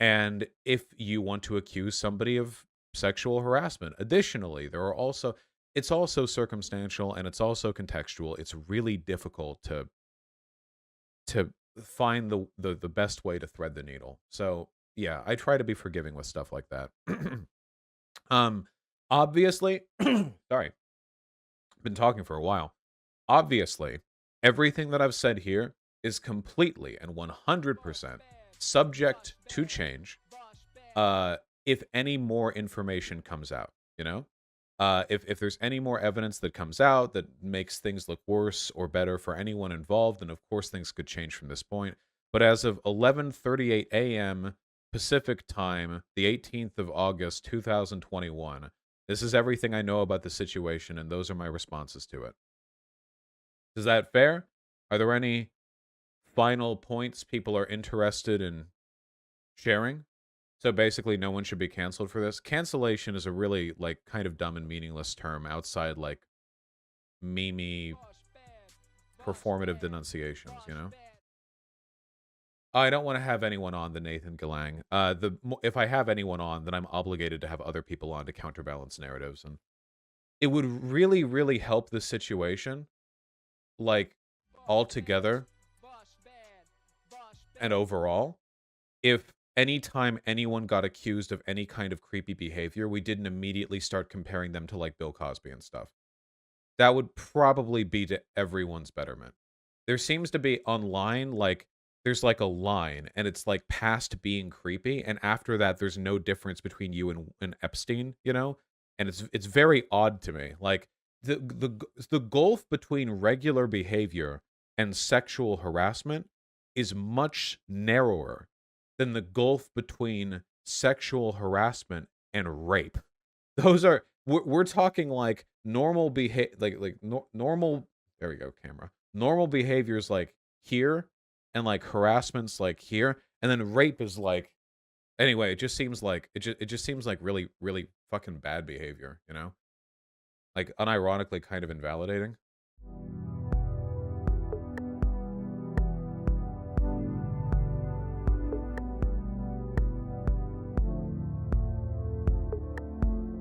And if you want to accuse somebody of sexual harassment, additionally, there are also it's also circumstantial and it's also contextual. It's really difficult to find the best way to thread the needle. So yeah, I try to be forgiving with stuff like that. um, obviously, sorry, been talking for a while. Obviously, everything that I've said here is completely and 100% subject to change. Uh, if any more information comes out, you know, if there's any more evidence that comes out that makes things look worse or better for anyone involved, then of course things could change from this point. But as of 11:38 a.m. Pacific time, the 18th of August, 2021, this is everything I know about the situation, and those are my responses to it. Is that fair? Are there any final points people are interested in sharing? So basically, no one should be canceled for this. Cancellation is a really like kind of dumb and meaningless term outside like memey performative denunciations. You know, I don't want to have anyone on the Nathan Galang. If I have anyone on, then I'm obligated to have other people on to counterbalance narratives, and it would really, really help the situation, like altogether and overall, if anytime anyone got accused of any kind of creepy behavior, we didn't immediately start comparing them to like Bill Cosby and stuff. That would probably be to everyone's betterment. There seems to be online like there's like a line and it's like past being creepy and after that there's no difference between you and Epstein, you know? And it's very odd to me. Like the gulf between regular behavior and sexual harassment is much narrower than the gulf between sexual harassment and rape. Those are we're talking like normal behavior, normal. There we go, camera. Normal behaviors like here, and like harassments like here, and then rape is like. Anyway, it just seems like it just seems like really really fucking bad behavior, you know, like unironically kind of invalidating.